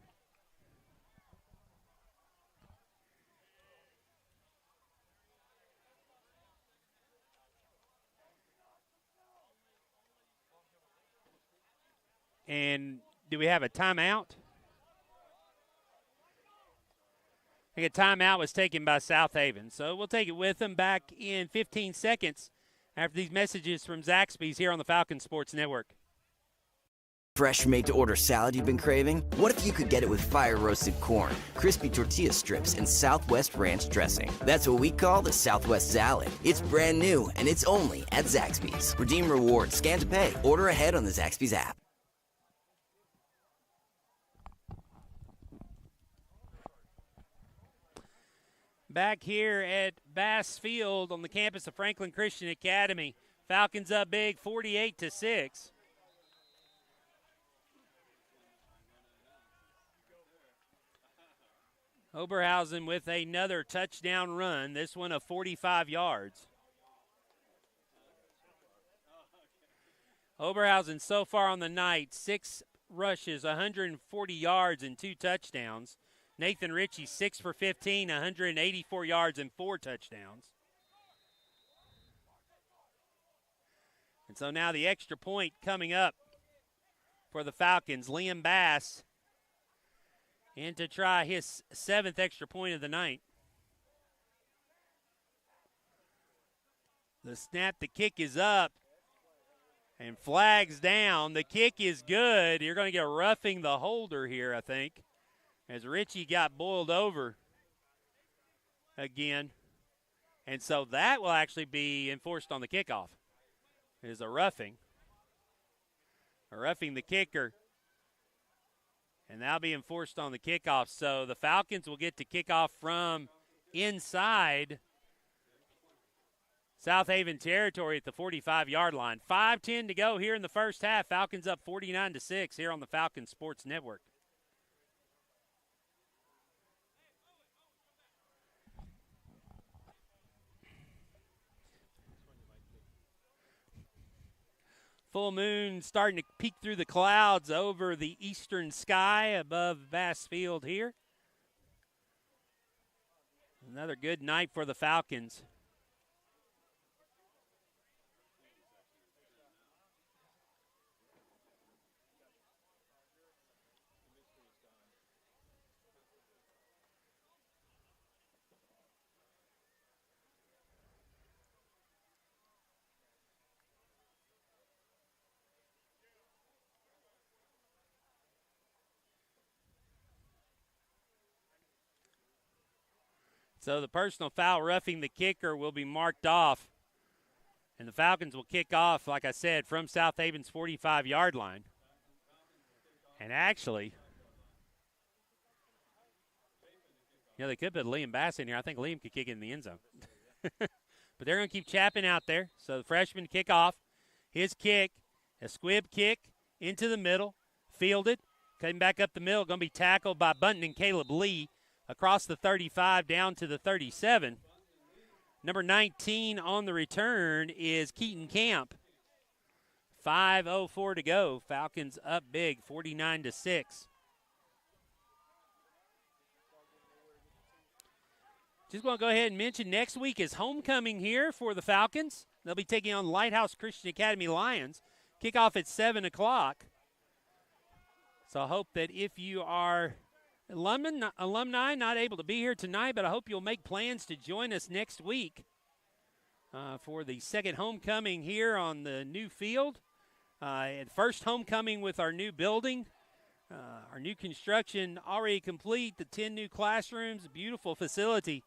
And do we have a timeout? I think a timeout was taken by South Haven. So we'll take it with them back in 15 seconds after these messages from Zaxby's here on the Falcon Sports Network. Fresh made-to-order salad you've been craving? What if you could get it with fire-roasted corn, crispy tortilla strips, and Southwest ranch dressing? That's what we call the Southwest Salad. It's brand new, and it's only at Zaxby's. Redeem rewards, scan to pay, order ahead on the Zaxby's app. Back here at Bass Field on the campus of Franklin Christian Academy. Falcons up big, 48-6. Oberhausen with another touchdown run, this one of 45 yards. Oberhausen so far on the night, 6 rushes, 140 yards and 2 touchdowns. Nathan Ritchie, 6 for 15, 184 yards and 4 touchdowns. And so now the extra point coming up for the Falcons. Liam Bass in to try his 7th extra point of the night. The snap, the kick is up, and flags down. The kick is good. You're going to get roughing the holder here, I think, as Ritchie got boiled over again. And so that will actually be enforced on the kickoff. It is a roughing. Roughing the kicker. And that'll be enforced on the kickoff. So the Falcons will get to kick off from inside South Haven territory at the 45-yard line. 5:10 to go here in the first half. Falcons up 49-6 here on the Falcon Sports Network. Full moon starting to peek through the clouds over the eastern sky above Bass Field here. Another good night for the Falcons. So the personal foul roughing the kicker will be marked off. And the Falcons will kick off, like I said, from South Haven's 45-yard line. And actually, they could put Liam Bass in here. I think Liam could kick it in the end zone. But they're going to keep Chapin out there. So the freshman kick off. His kick, a squib kick into the middle, fielded, cutting back up the middle, going to be tackled by Bunton and Caleb Lee. Across the 35 down to the 37. Number 19 on the return is Keaton Camp. 5:04 to go. Falcons up big, 49-6. Just want to go ahead and mention next week is homecoming here for the Falcons. They'll be taking on Lighthouse Christian Academy Lions. Kickoff at 7 o'clock. So I hope that if you are alumni not able to be here tonight, but I hope you'll make plans to join us next week for the second homecoming here on the new field. And first homecoming with our new building, our new construction already complete, the 10 new classrooms, beautiful facility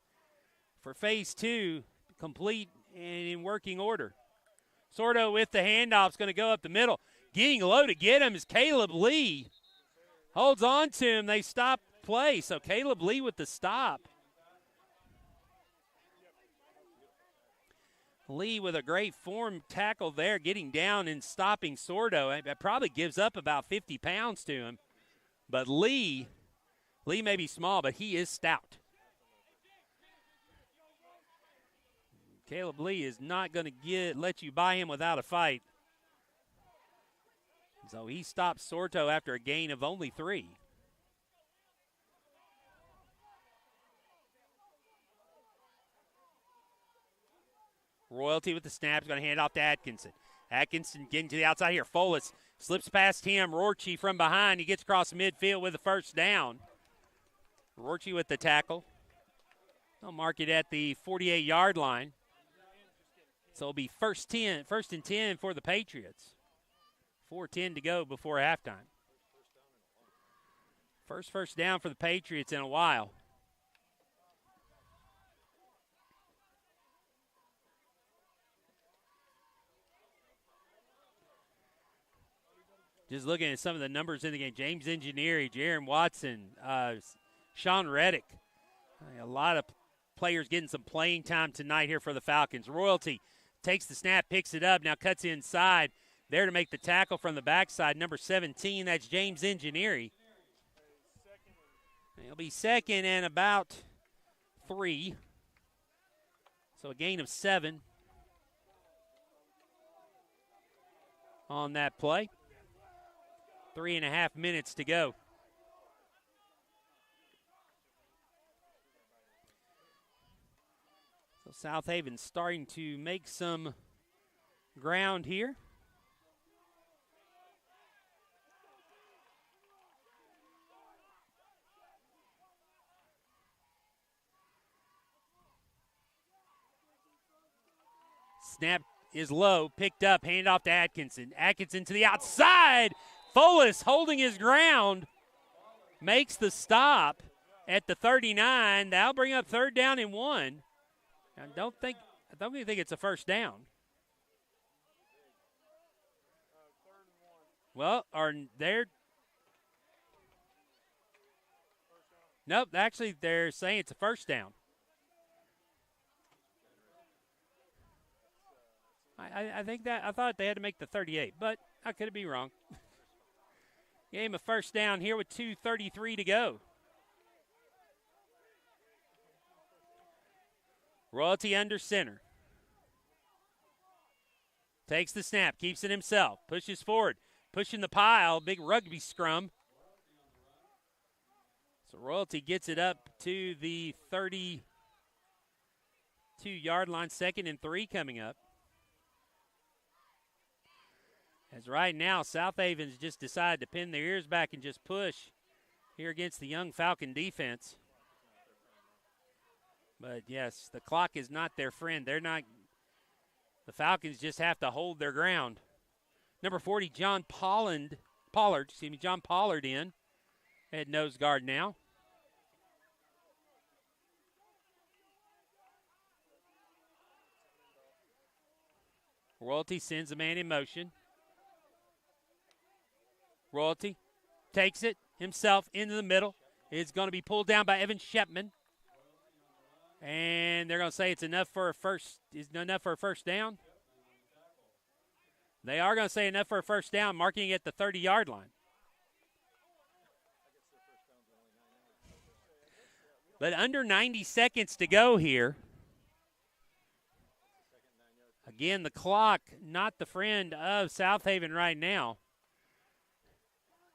for phase 2, complete and in working order. Sordo with the handoff is going to go up the middle. Getting low to get him is Caleb Lee. Holds on to him. They stop play. So Caleb Lee with the stop. Lee with a great form tackle there, getting down and stopping Sordo. It probably gives up about 50 pounds to him. But Lee may be small, but he is stout. Caleb Lee is not going to let you buy him without a fight. So he stops Sorto after a gain of only 3. Royalty with the snap is going to hand off to Atkinson. Atkinson getting to the outside here. Folis slips past him. Rorchi from behind. He gets across midfield with a first down. Rorchi with the tackle. They'll mark it at the 48-yard line. So it'll be first and 10 for the Patriots. 4:10 to go before halftime. First down for the Patriots in a while. Just looking at some of the numbers in the game. James Engineering, Jaron Watson, Sean Reddick. A lot of players getting some playing time tonight here for the Falcons. Royalty takes the snap, picks it up, now cuts inside. There to make the tackle from the backside, number 17, that's James Engineering. He'll be second and about 3. So a gain of 7 on that play. 3.5 minutes to go. So South Haven starting to make some ground here. Snap is low, picked up, hand off to Atkinson. Atkinson to the outside. Folis holding his ground, makes the stop at the 39. That'll bring up 3rd down and 1. I don't even think it's a first down. Well, nope, actually they're saying it's a first down. I thought they had to make the 38, but I could be wrong. Game of first down here with 2:33 to go. Royalty under center. Takes the snap, keeps it himself, pushes forward, pushing the pile, big rugby scrum. So Royalty gets it up to the 32-yard line, 2nd and 3 coming up. As right now, South Haven's just decided to pin their ears back and just push here against the young Falcon defense. But, yes, the clock is not their friend. The Falcons just have to hold their ground. Number 40, John Pollard in at nose guard now. Royalty sends a man in motion. Royalty takes it himself into the middle. It's going to be pulled down by Evan Shepman. And they're going to say it's enough for a first. Is enough for a first down? They are going to say enough for a first down, marking it at the 30-yard line. But under 90 seconds to go here. Again, the clock not the friend of South Haven right now.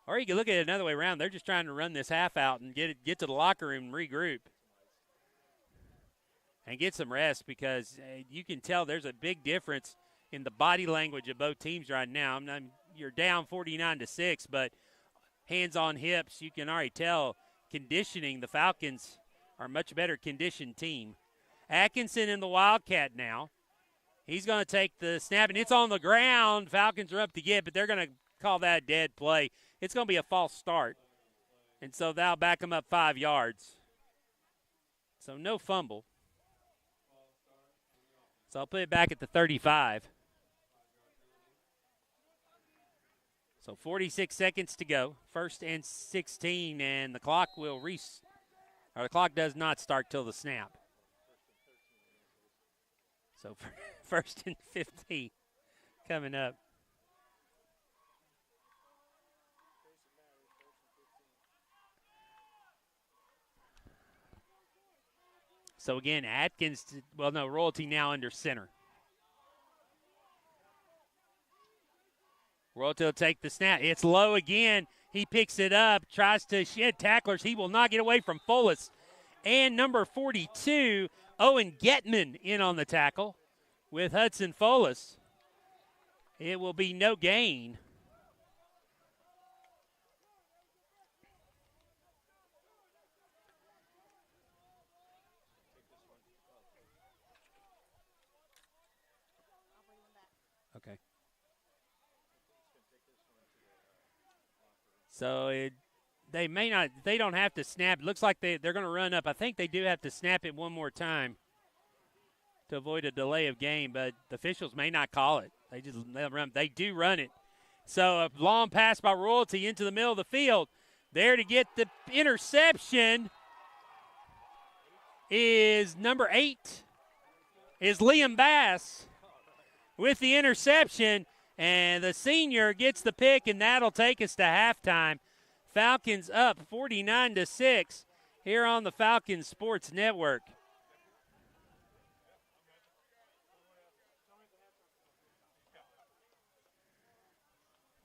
Or you can look at it another way around. They're just trying to run this half out and get to the locker room and regroup. And get some rest, because you can tell there's a big difference in the body language of both teams right now. You're down 49-6, but hands on hips, you can already tell conditioning. The Falcons are a much better conditioned team. Atkinson in the Wildcat now. He's going to take the snap, and it's on the ground. Falcons are up to get, but they're going to call that a dead play. It's going to be a false start. And so that'll back them up 5 yards. So no fumble. So I'll put it back at the 35. So 46 seconds to go. 1st and 16, and the clock will the clock does not start till the snap. So 1st and 15 coming up. So again, Royalty now under center. Royalty will take the snap. It's low again. He picks it up, tries to shed tacklers. He will not get away from Fullis. And number 42, Owen Getman, in on the tackle with Hudson Fullis. It will be no gain. Okay. So they don't have to snap. It looks like they're going to run up. I think they do have to snap it one more time to avoid a delay of game, but the officials may not call it. They do run it. So a long pass by Royalty into the middle of the field. There to get the interception is number 8, is Liam Bass with the interception. And the senior gets the pick, and that'll take us to halftime. Falcons up 49-6 here on the Falcons Sports Network.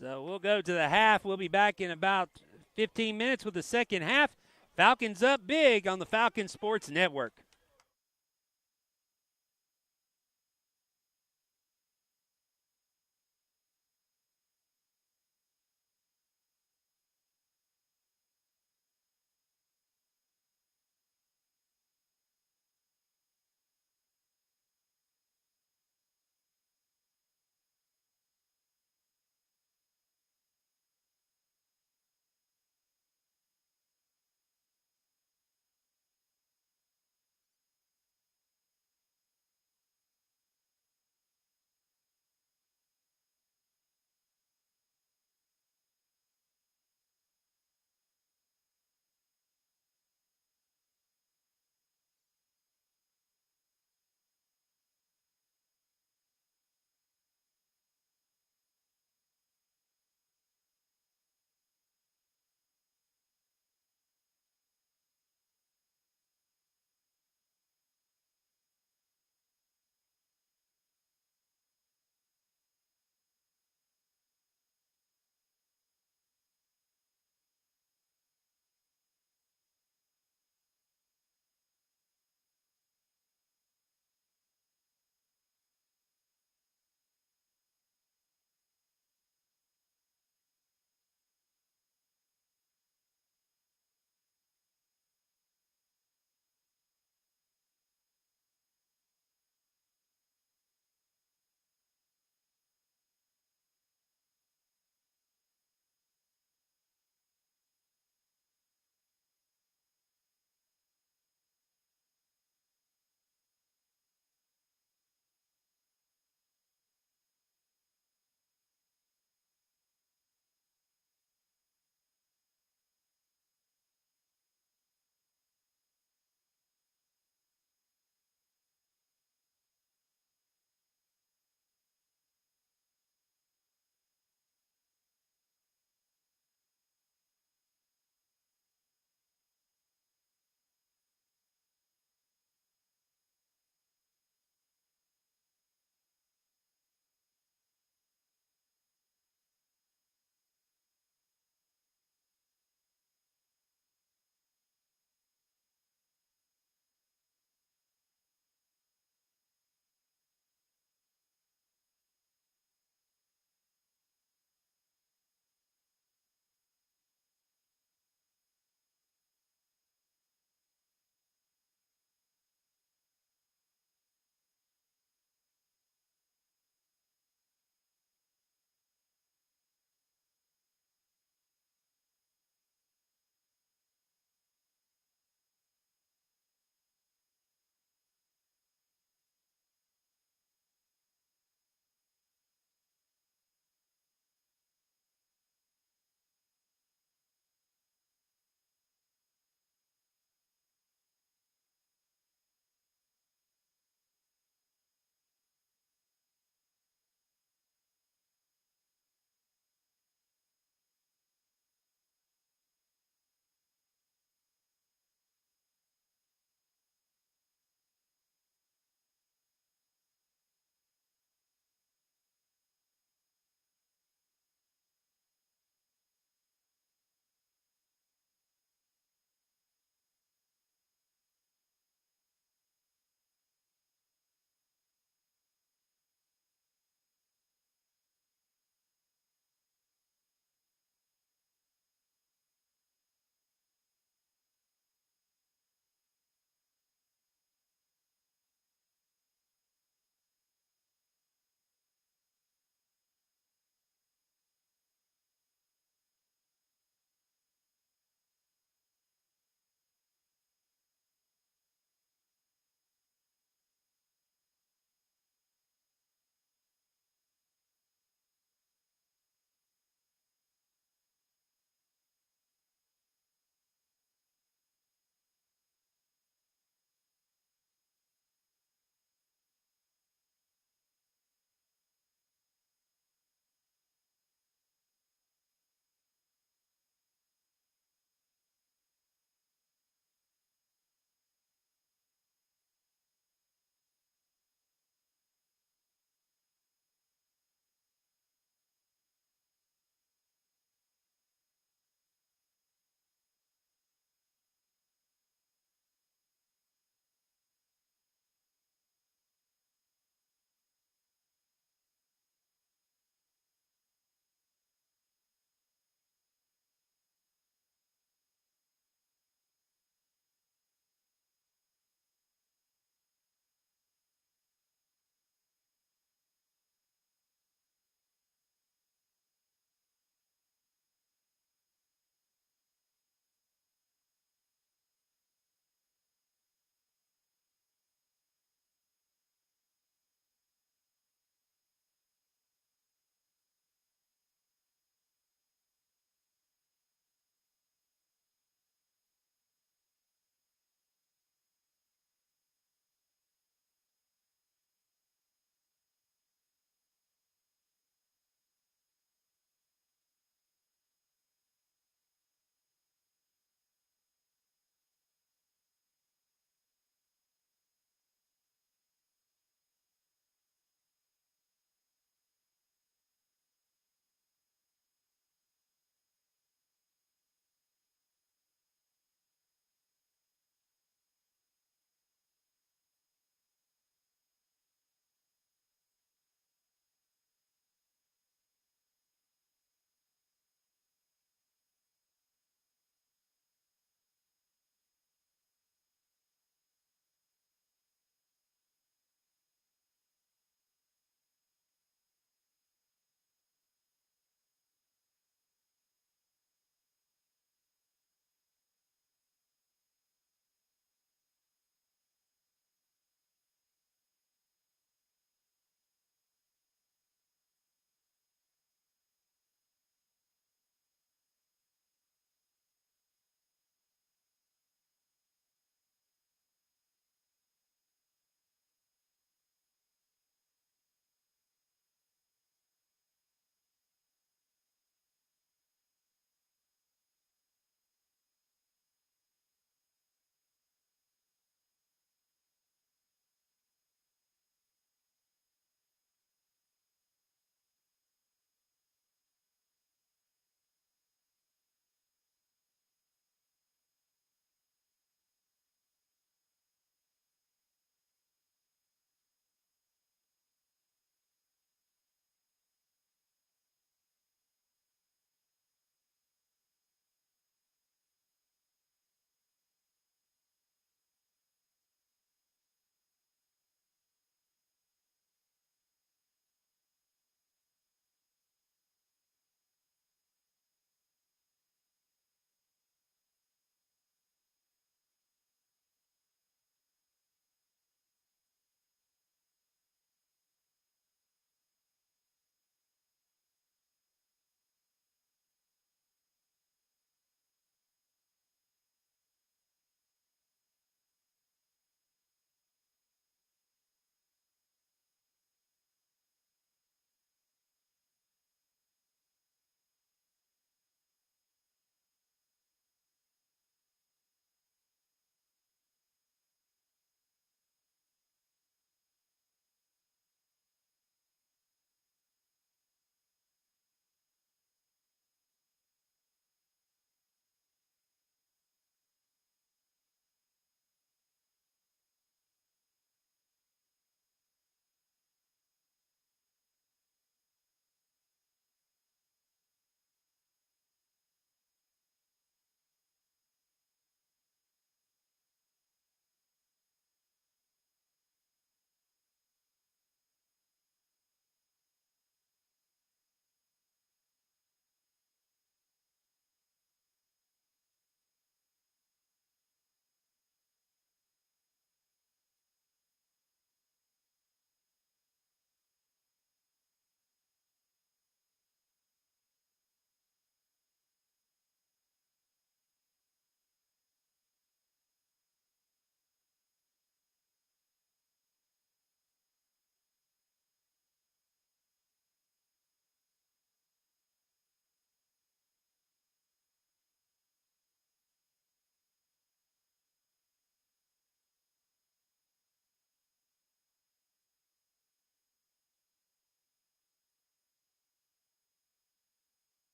So we'll go to the half. We'll be back in about 15 minutes with the second half. Falcons up big on the Falcons Sports Network.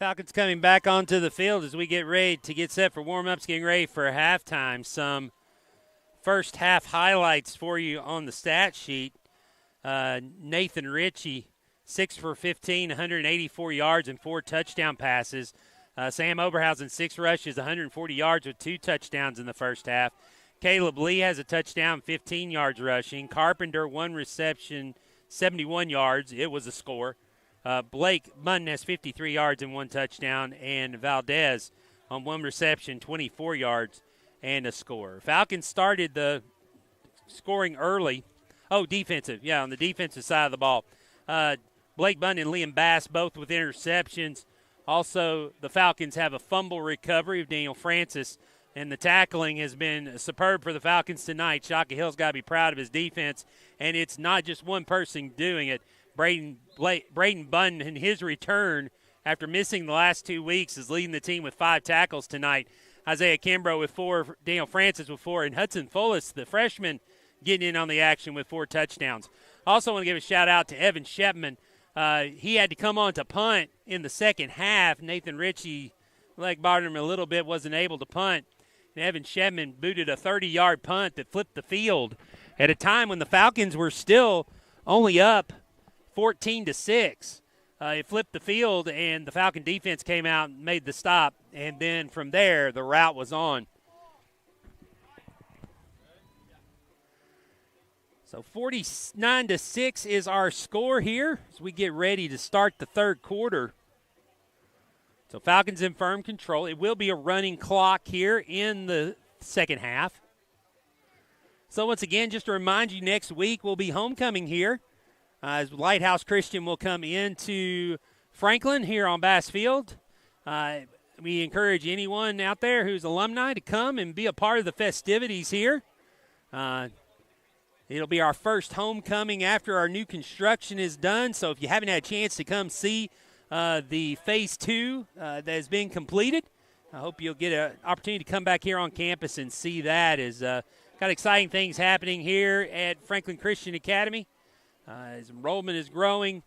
Falcons coming back onto the field as we get ready to get set for warm-ups, getting ready for halftime. Some first half highlights for you on the stat sheet. Nathan Ritchie, 6 for 15, 184 yards and 4 touchdown passes. Sam Oberhausen, 6 rushes, 140 yards with 2 touchdowns in the first half. Caleb Lee has a touchdown, 15 yards rushing. Carpenter, 1 reception, 71 yards. It was a score. Blake Munn has 53 yards and 1 touchdown. And Valdez on 1 reception, 24 yards and a score. Falcons started the scoring early. Oh, defensive. Yeah, on the defensive side of the ball. Blake Munn and Liam Bass both with interceptions. Also, the Falcons have a fumble recovery of Daniel Francis, and the tackling has been superb for the Falcons tonight. Shaka Hill's got to be proud of his defense, and it's not just one person doing it. Braden Bunn, in his return after missing the last 2 weeks, is leading the team with 5 tackles tonight. Isaiah Kimbrough with 4, Daniel Francis with 4, and Hudson Fullis, the freshman, getting in on the action with 4 touchdowns. Also want to give a shout-out to Evan Shepman. He had to come on to punt in the second half. Nathan Ritchie leg bothered him a little bit, wasn't able to punt. And Evan Shepman booted a 30-yard punt that flipped the field at a time when the Falcons were still only up 14-6. It flipped the field, and the Falcon defense came out and made the stop. And then from there, the route was on. So 49-6 is our score here as we get ready to start the third quarter. So Falcons in firm control. It will be a running clock here in the second half. So once again, just to remind you, next week will be homecoming here. As Lighthouse Christian will come into Franklin here on Bass Field. We encourage anyone out there who's alumni to come and be a part of the festivities here. It'll be our first homecoming after our new construction is done. So if you haven't had a chance to come see the Phase 2 that has been completed, I hope you'll get an opportunity to come back here on campus and see that. Got exciting things happening here at Franklin Christian Academy. As enrollment is growing,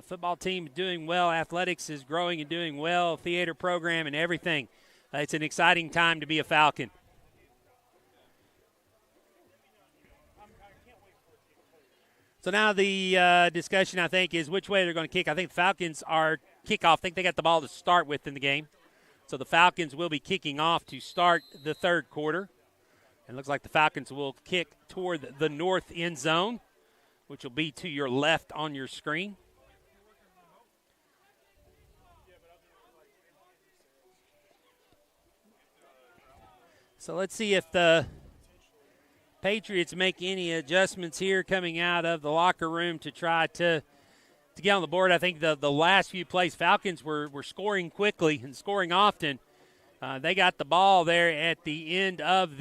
football team is doing well, athletics is growing and doing well, theater program and everything. It's an exciting time to be a Falcon. So now the discussion, I think, is which way they're going to kick. I think the Falcons are kickoff. I think they got the ball to start with in the game. So the Falcons will be kicking off to start the third quarter. It looks like the Falcons will kick toward the north end zone, which will be to your left on your screen. So let's see if the Patriots make any adjustments here coming out of the locker room to try to get on the board. I think the last few plays, Falcons were scoring quickly and scoring often. They got the ball there at the end of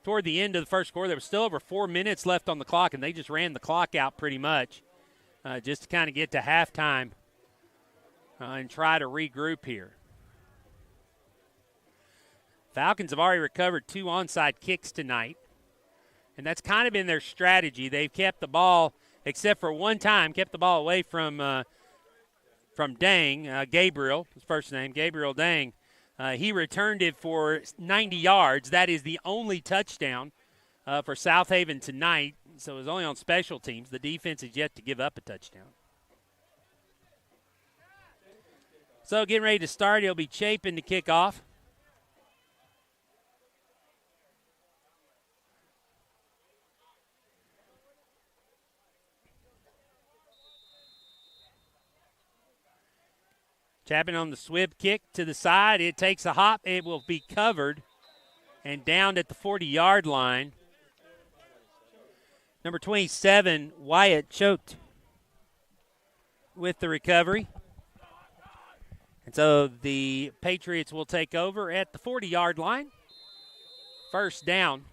toward the end of the first quarter. There was still over 4 minutes left on the clock, and they just ran the clock out pretty much just to kind of get to halftime and try to regroup here. Falcons have already recovered 2 onside kicks tonight, and that's kind of been their strategy. They've kept the ball, except for one time, kept the ball away from Dang, Gabriel, his first name, Gabriel Dang. He returned it for 90 yards. That is the only touchdown for South Haven tonight, so it was only on special teams. The defense is yet to give up a touchdown. So getting ready to start, it'll be Chapin to kick off. Chapin on the swib kick to the side. It takes a hop. It will be covered and down at the 40-yard line. Number 27, Wyatt choked with the recovery. And so the Patriots will take over at the 40-yard line. First down.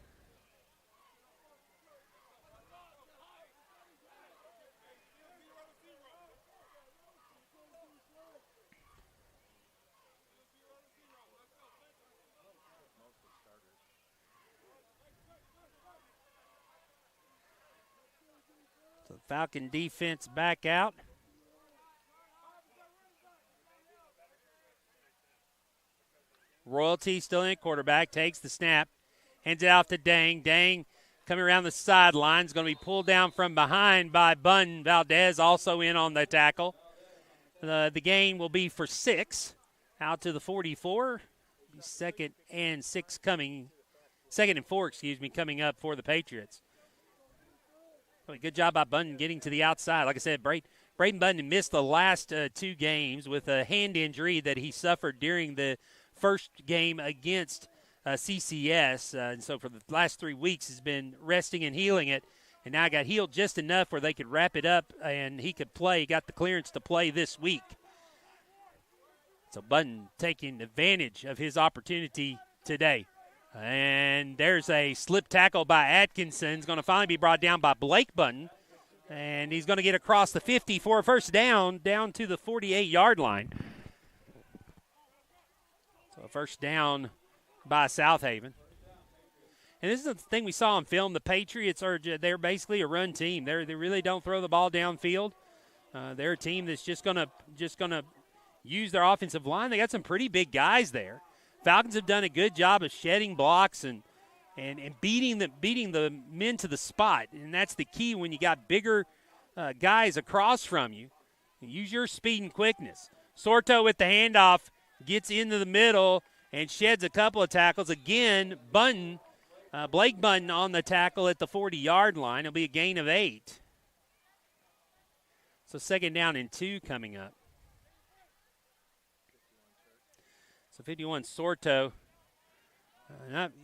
Falcon defense back out. Royalty still in at quarterback, takes the snap, hands it off to Dang. Dang coming around the sideline is going to be pulled down from behind by Bunn. Valdez also in on the tackle. The gain will be for 6 out to the 44. Second and 4, coming up for the Patriots. Good job by Bunn getting to the outside. Like I said, Braden Bunn missed the last 2 games with a hand injury that he suffered during the first game against CCS. And so for the last 3 weeks has been resting and healing it. And now got healed just enough where they could wrap it up and he could play. He got the clearance to play this week. So Bunn taking advantage of his opportunity today. And there's a slip tackle by Atkinson. It's going to finally be brought down by Blake Bunn. And he's going to get across the 50 for a first down to the 48-yard line. So a first down by South Haven. And this is the thing we saw on film. The Patriots they're basically a run team. They really don't throw the ball downfield. They're a team that's just gonna use their offensive line. They got some pretty big guys there. Falcons have done a good job of shedding blocks and beating the men to the spot. And that's the key when you got bigger guys across from you. Use your speed and quickness. Sorto with the handoff gets into the middle and sheds a couple of tackles. Again, Blake Bunn on the tackle at the 40-yard line. It'll be a gain of 8. So second down and 2 coming up. So 51 Sorto.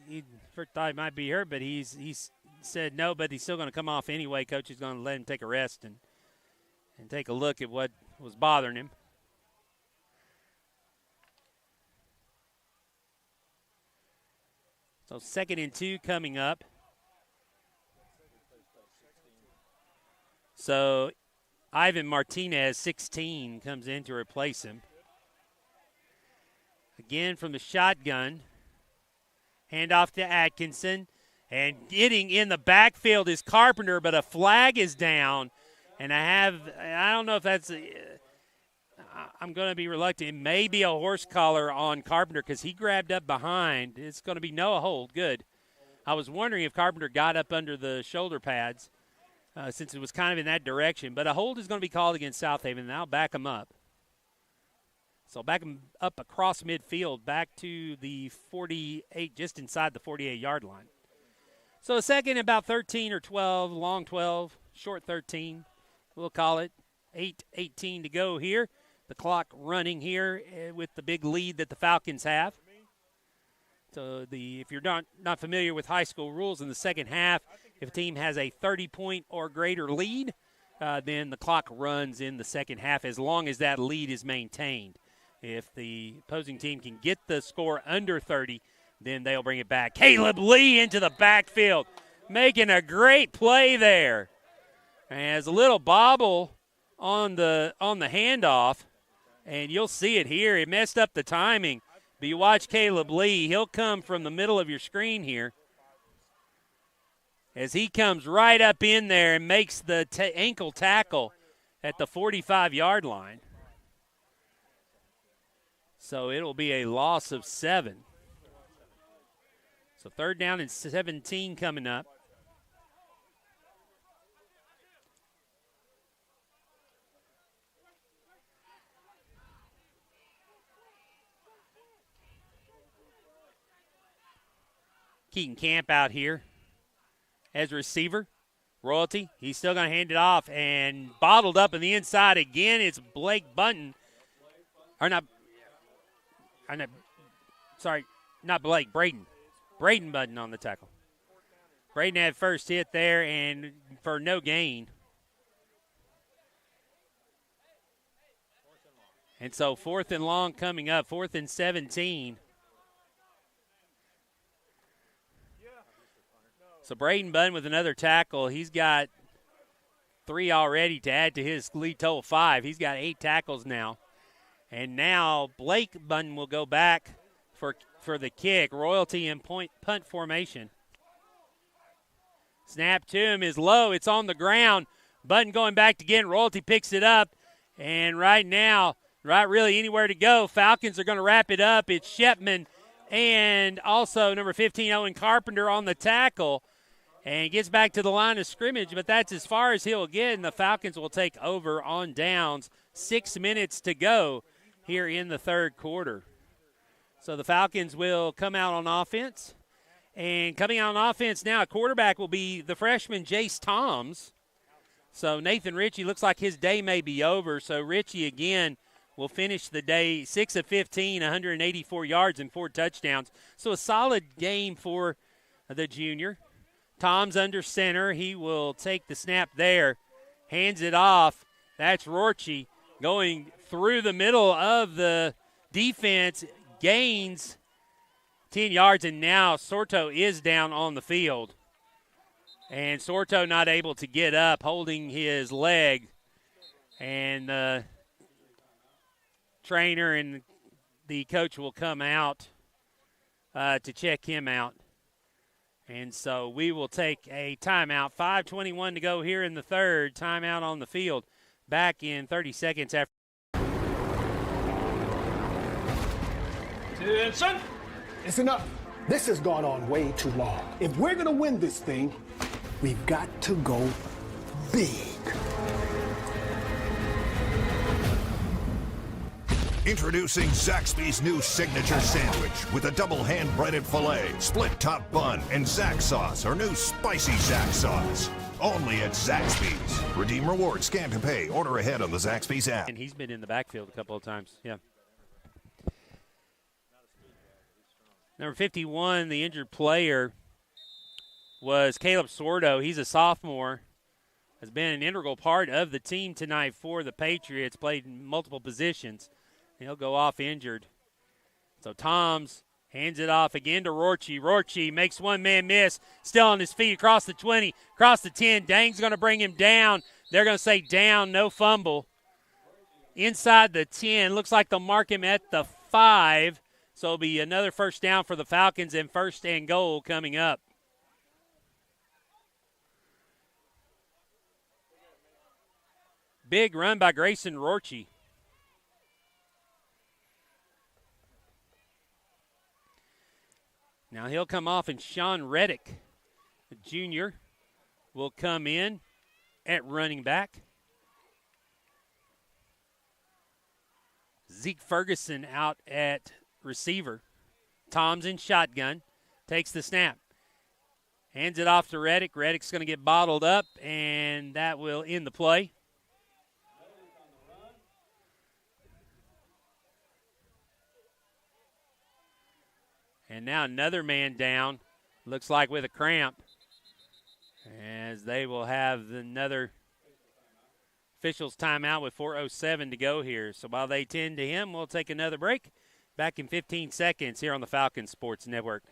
He first thought he might be hurt, but he's said no, but he's still going to come off anyway. Coach is going to let him take a rest and take a look at what was bothering him. So second and 2 coming up. So Ivan Martinez, 16, comes in to replace him. Again from the shotgun. Handoff to Atkinson. And getting in the backfield is Carpenter, but a flag is down. And I don't know if that's I'm going to be reluctant. It may be a horse collar on Carpenter because he grabbed up behind. It's going to be no hold. Good. I was wondering if Carpenter got up under the shoulder pads since it was kind of in that direction. But a hold is going to be called against South Haven, and I'll back him up. So back him up across midfield, back to the 48, just inside the 48-yard line. So a second, about 13 or 12, long 12, short 13. We'll call it 8:18 to go here. The clock running here with the big lead that the Falcons have. So if you're not familiar with high school rules in the second half, if a team has a 30-point or greater lead, then the clock runs in the second half as long as that lead is maintained. If the opposing team can get the score under 30, then they'll bring it back. Caleb Lee into the backfield, making a great play there. And has a little bobble on the handoff, and you'll see it here. It messed up the timing, but you watch Caleb Lee. He'll come from the middle of your screen here as he comes right up in there and makes the ankle tackle at the 45-yard line. So it'll be a loss of 7. So third down and 17 coming up. Keaton Camp out here as receiver. Royalty, he's still going to hand it off and bottled up on the inside again. It's Blake Bunton. Not Blake, Braden. Braden Bunton on the tackle. Braden had first hit there and for no gain. And so fourth and long coming up, 4th and 17. So Braden Bunn with another tackle. He's got 3 already to add to his lead total 5. He's got 8 tackles now. And now Blake Bunn will go back for the kick. Royalty in punt formation. Snap to him is low. It's on the ground. Bunn going back to get it. Royalty picks it up. And right now, really anywhere to go. Falcons are going to wrap it up. It's Shepman And also number 15, Owen Carpenter on the tackle. And gets back to the line of scrimmage, but that's as far as he'll get, and the Falcons will take over on downs. 6 minutes to go here in the third quarter. So the Falcons will come out on offense. And coming out on offense now, a quarterback will be the freshman Jace Toms. So Nathan Ritchie looks like his day may be over. So Ritchie again will finish the day 6 of 15, 184 yards and 4 touchdowns. So a solid game for the junior. Tom's under center. He will take the snap there, hands it off. That's Rorchie going through the middle of the defense, gains 10 yards, and now Sorto is down on the field. And Sorto not able to get up, holding his leg. And the trainer and the coach will come out to check him out. And so we will take a timeout. 5:21 to go here in the third. Timeout on the field. Back in 30 seconds after. Attention! It's enough. This has gone on way too long. If we're going to win this thing, we've got to go big. Introducing Zaxby's new signature sandwich with a double hand-breaded filet, split top bun, and Zax sauce, or new spicy Zax sauce. Only at Zaxby's. Redeem rewards, scan to pay, order ahead on the Zaxby's app. And he's been in the backfield a couple of times, yeah. Number 51, the injured player, was Caleb Sordo. He's a sophomore, has been an integral part of the team tonight for the Patriots, played in multiple positions. He'll go off injured. So Toms hands it off again to Rorchie. Rorchie makes one man miss, still on his feet across the 20, across the 10. Dang's going to bring him down. They're going to say down, no fumble. Inside the 10, looks like they'll mark him at the 5. So it'll be another first down for the Falcons and first and goal coming up. Big run by Grayson Rorchie. Now he'll come off, and Sean Reddick, the junior, will come in at running back. Zeke Ferguson out at receiver. Tom's in shotgun, takes the snap. Hands it off to Reddick. Reddick's going to get bottled up, and that will end the play. And now another man down, looks like with a cramp, as they will have another officials timeout with 4:07 to go here. So while they tend to him, we'll take another break. Back in 15 seconds here on the Falcons Sports Network.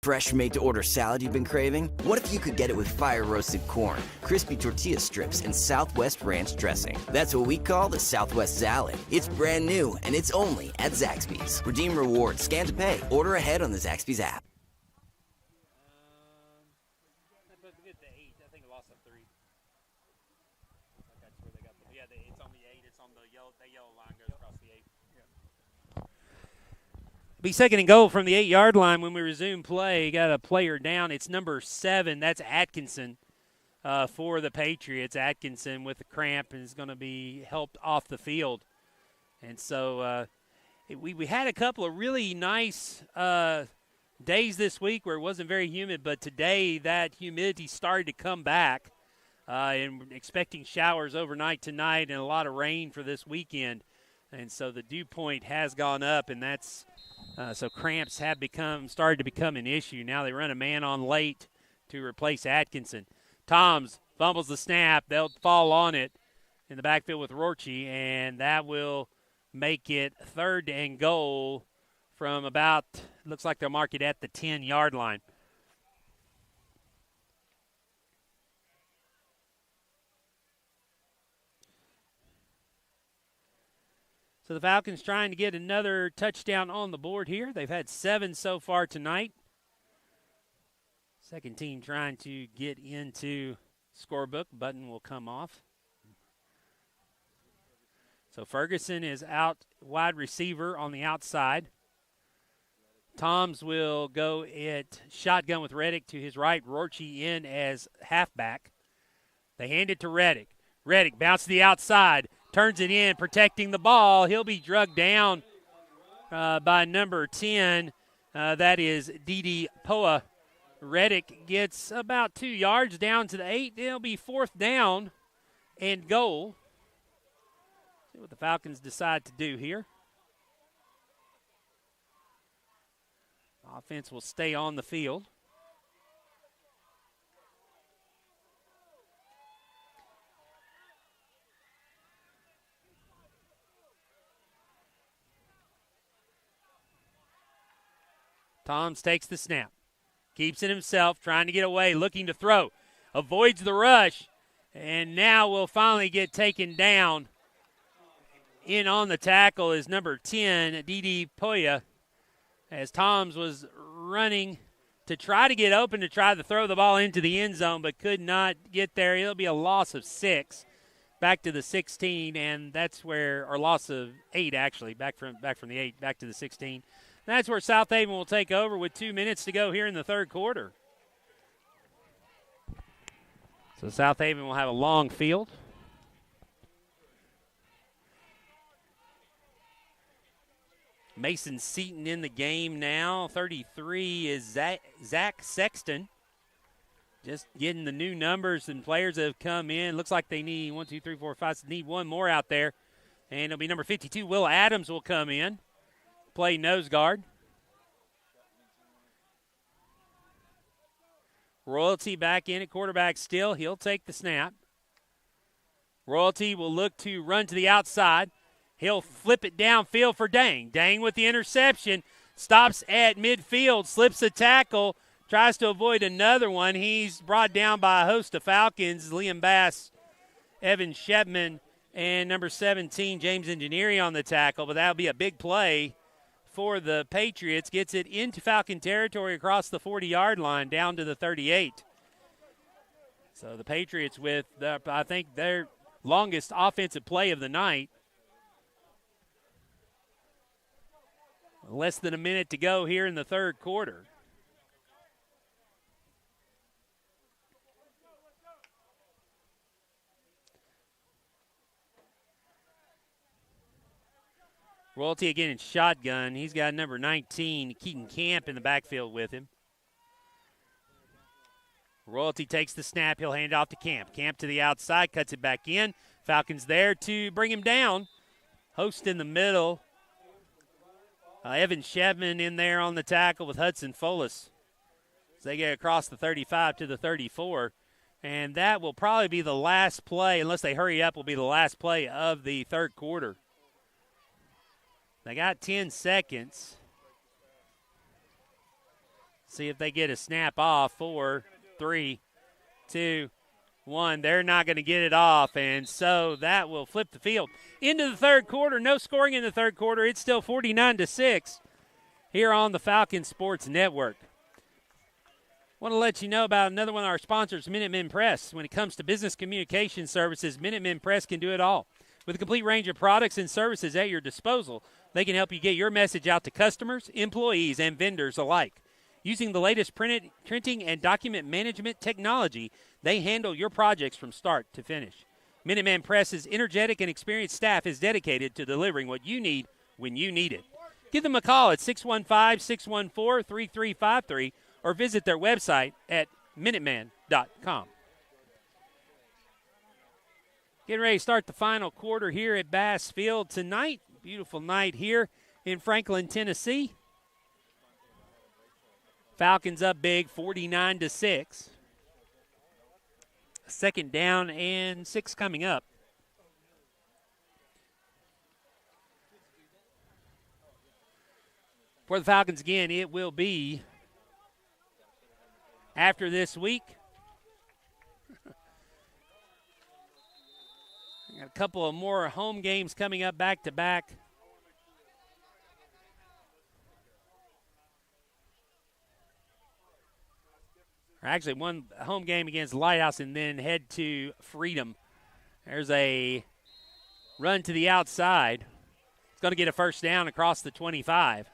Fresh made-to-order salad you've been craving? What if you could get it with fire-roasted corn, crispy tortilla strips, and Southwest ranch dressing? That's what we call the Southwest salad. It's brand new, and it's only at Zaxby's. Redeem rewards, scan to pay, order ahead on the Zaxby's app. I think I lost a 3. That's where they got the, yeah, it's on the 8. It's on the yellow. That yellow line goes across the 8. Be second and goal from the 8-yard line when we resume play. Got a player down. It's number 7. That's Atkinson for the Patriots. Atkinson with a cramp and is going to be helped off the field. And so we had a couple of really nice days this week where it wasn't very humid, but today that humidity started to come back. And expecting showers overnight tonight and a lot of rain for this weekend. And so the dew point has gone up, and that's so cramps have started to become an issue. Now they run a man on late to replace Atkinson. Toms fumbles the snap. They'll fall on it in the backfield with Rorchie, and that will make it third and goal from about, looks like they'll mark it at the 10-yard line. So the Falcons trying to get another touchdown on the board here. They've had 7 so far tonight. Second team trying to get into scorebook. Button will come off. So Ferguson is out wide receiver on the outside. Toms will go at shotgun with Reddick to his right. Rorchi in as halfback. They hand it to Reddick. Reddick bounces to the outside, turns it in, protecting the ball. He'll be drugged down by number 10. That is Didi Poa. Reddick gets about 2 yards down to the 8. It'll be 4th down and goal. See what the Falcons decide to do here. Offense will stay on the field. Toms takes the snap. Keeps it himself, trying to get away, looking to throw. Avoids the rush, and now will finally get taken down. In on the tackle is number 10, Didi Poya, as Toms was running to try to get open to try to throw the ball into the end zone, but could not get there. It'll be a loss of 6 back to the 16, and that's where, or loss of 8 actually, back from the 8 back to the 16. That's where South Haven will take over with 2 minutes to go here in the third quarter. So South Haven will have a long field. Mason Seaton in the game now. 33 is Zach Sexton. Just getting the new numbers and players that have come in. Looks like they need 1, 2, 3, 4, 5. Need one more out there. And it'll be number 52. Will Adams will come in. Play nose guard. Royalty back in at quarterback still. He'll take the snap. Royalty will look to run to the outside. He'll flip it downfield for Dang. Dang with the interception. Stops at midfield. Slips a tackle. Tries to avoid another one. He's brought down by a host of Falcons. Liam Bass, Evan Shepman, and number 17, James Engineering on the tackle. But that'll be a big play for the Patriots. Gets it into Falcon territory across the 40-yard line down to the 38. So the Patriots with, I think, their longest offensive play of the night. Less than a minute to go here in the third quarter. Royalty again in shotgun. He's got number 19, Keaton Camp, in the backfield with him. Royalty takes the snap. He'll hand it off to Camp. Camp to the outside, cuts it back in. Falcons there to bring him down. Host in the middle. Evan Shevman in there on the tackle with Hudson Folis. So they get across the 35 to the 34. And that will probably be the last play, unless they hurry up, will be the last play of the third quarter. They got 10 seconds. See if they get a snap off. 4, 3, 2, 1. They're not going to get it off, and so that will flip the field. Into the third quarter. No scoring in the third quarter. It's still 49-6 here on the Falcon Sports Network. Want to let you know about another one of our sponsors, Minutemen Press. When it comes to business communication services, Minutemen Press can do it all. With a complete range of products and services at your disposal, they can help you get your message out to customers, employees, and vendors alike. Using the latest printing and document management technology, they handle your projects from start to finish. Minuteman Press's energetic and experienced staff is dedicated to delivering what you need when you need it. Give them a call at 615-614-3353 or visit their website at minuteman.com. Getting ready to start the final quarter here at Bass Field tonight. Beautiful night here in Franklin, Tennessee. Falcons up big, 49-6. Second down and 6 coming up. For the Falcons again, it will be after this week. Got a couple of more home games coming up back-to-back. Or actually, one home game against Lighthouse and then head to Freedom. There's a run to the outside. It's going to get a first down across the 25.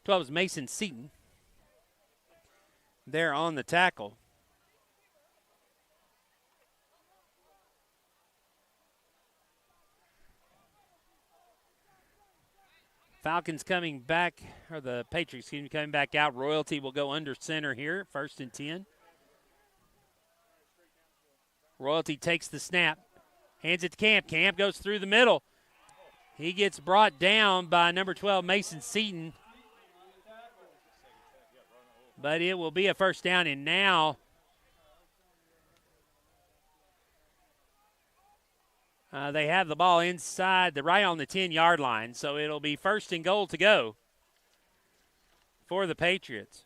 12 is Mason Seaton. There on the tackle. Falcons coming back, or the Patriots, coming back out. Royalty will go under center here, 1st and 10. Royalty takes the snap, hands it to Camp. Camp goes through the middle. He gets brought down by number 12, Mason Seaton. But it will be a first down, and now they have the ball inside, right on the 10-yard line, so it'll be 1st and goal to go for the Patriots.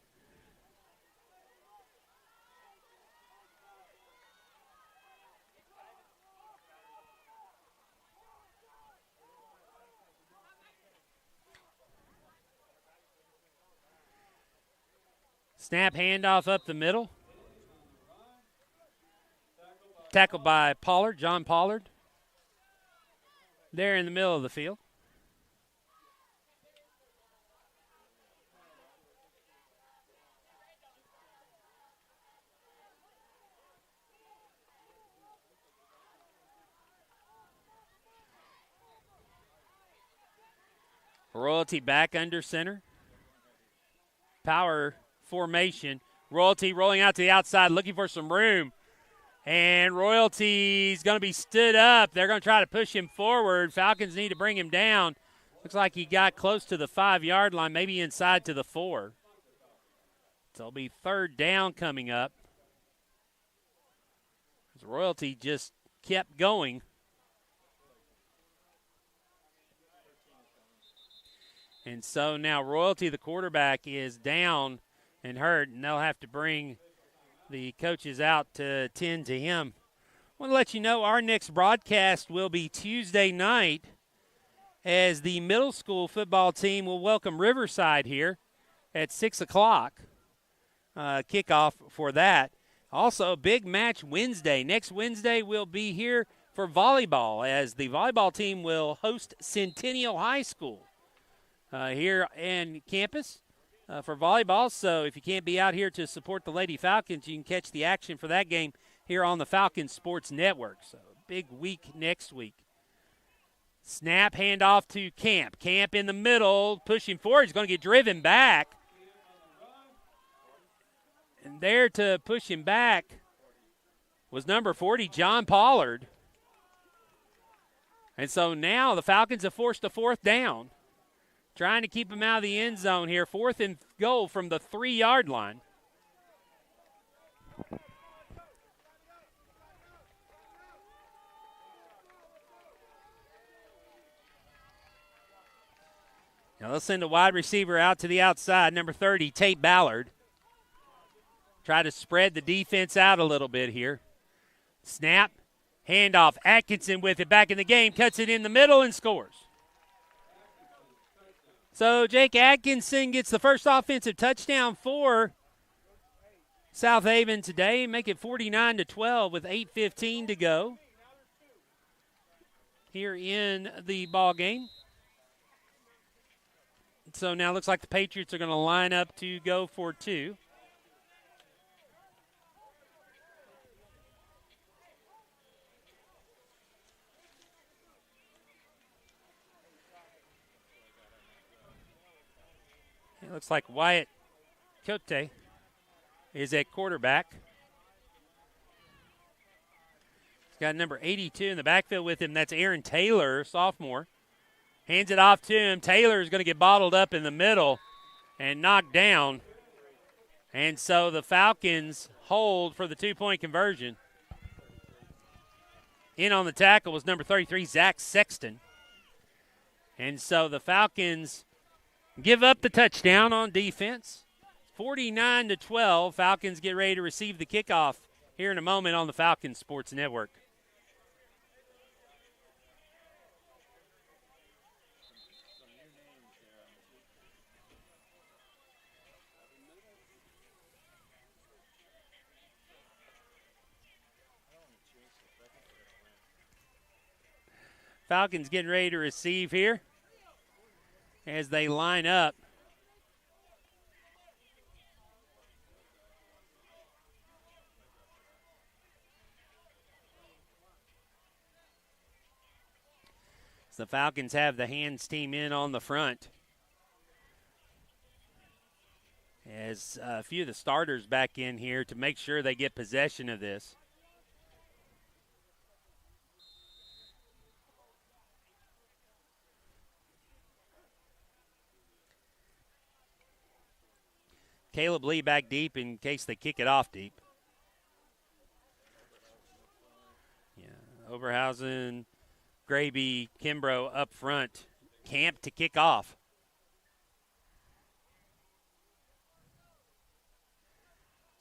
Snap, handoff up the middle. Tackled by Pollard, John Pollard. There in the middle of the field. Royalty back under center. Power formation. Royalty rolling out to the outside, looking for some room. And Royalty's going to be stood up. They're going to try to push him forward. Falcons need to bring him down. Looks like he got close to the 5-yard line, maybe inside to the 4. So it'll be 3rd down coming up. Royalty just kept going. And so now Royalty, the quarterback, is down and hurt, and they'll have to bring the coaches out to tend to him. I want to let you know our next broadcast will be Tuesday night as the middle school football team will welcome Riverside here at 6 o'clock. Kickoff for that. Also, big match Wednesday. Next Wednesday we'll be here for volleyball as the volleyball team will host Centennial High School here in campus. For volleyball, so if you can't be out here to support the Lady Falcons, you can catch the action for that game here on the Falcons Sports Network. So big week next week. Snap, handoff to Camp. Camp in the middle, pushing forward. He's going to get driven back. And there to push him back was number 40, John Pollard. And so now the Falcons have forced a 4th down. Trying to keep him out of the end zone here. 4th and goal from the 3-yard line. Now they'll send a wide receiver out to the outside, number 30, Tate Ballard. Try to spread the defense out a little bit here. Snap, handoff. Atkinson with it back in the game, cuts it in the middle and scores. So Jake Atkinson gets the first offensive touchdown for South Haven today. Make it 49-12 with 8:15 to go here in the ball game. So now it looks like the Patriots are going to line up to go for 2. It looks like Wyatt Cote is at quarterback. He's got number 82 in the backfield with him. That's Aaron Taylor, sophomore. Hands it off to him. Taylor is going to get bottled up in the middle and knocked down. And so the Falcons hold for the 2-point conversion. In on the tackle was number 33, Zach Sexton. And so the Falcons give up the touchdown on defense. 49-12. Falcons get ready to receive the kickoff here in a moment on the Falcons Sports Network. Falcons getting ready to receive here as they line up. The Falcons have the hands team in on the front. As a few of the starters back in here to make sure they get possession of this. Caleb Lee back deep in case they kick it off deep. Yeah, Oberhausen, Graby, Kimbrough up front. Camp to kick off.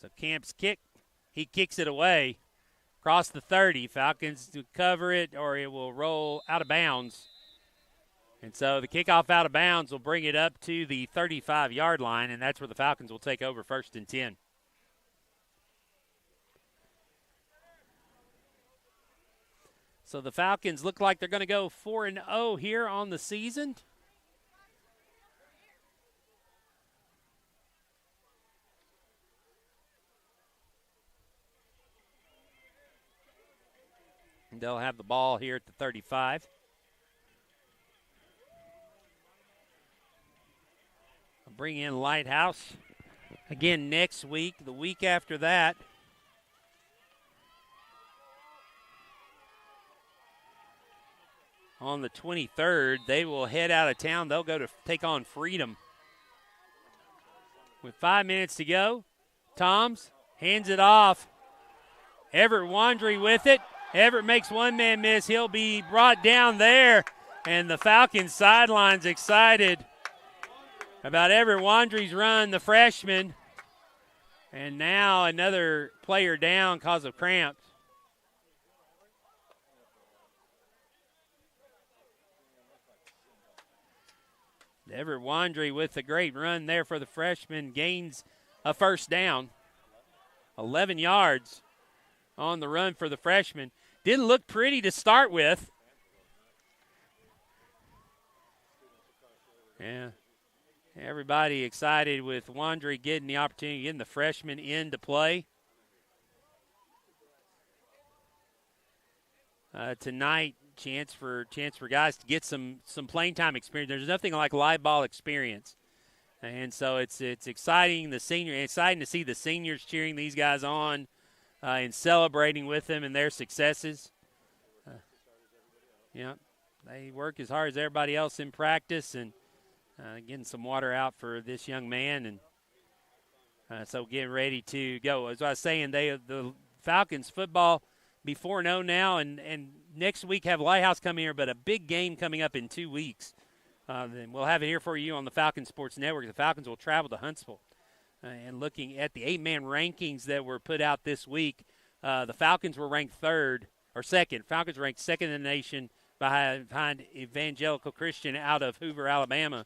So Camp's kick, he kicks it away across the 30. Falcons to cover it or it will roll out of bounds. And so the kickoff out of bounds will bring it up to the 35-yard line, and that's where the Falcons will take over 1st and 10. So the Falcons look like they're going to go 4-0 here on the season. And they'll have the ball here at the 35. I'll bring in Lighthouse again next week, the week after that. On the 23rd, they will head out of town. They'll go to take on Freedom. With 5 minutes to go, Toms hands it off. Everett Wandry with it. Everett makes one man miss. He'll be brought down there. And the Falcons sidelines excited about Everett Wandry's run, the freshman. And now another player down because of cramps. Everett Wandry with a great run there for the freshman gains a first down. 11 yards on the run for the freshman. Didn't look pretty to start with. Yeah. Everybody excited with Wandry getting the opportunity, getting the freshman in to play. Tonight, chance for guys to get some playing time experience. There's nothing like live ball experience. And so it's exciting. Exciting to see the seniors cheering these guys on and celebrating with them and their successes. They work as hard as everybody else in practice and getting some water out for this young man. And so getting ready to go. As I was saying, the Falcons football be 4-0 now, and next week have Lighthouse coming here, but a big game coming up in 2 weeks. Then we'll have it here for you on the Falcons Sports Network. The Falcons will travel to Huntsville. And looking at the 8-man rankings that were put out this week, the Falcons were ranked second. Falcons ranked second in the nation behind Evangelical Christian out of Hoover, Alabama.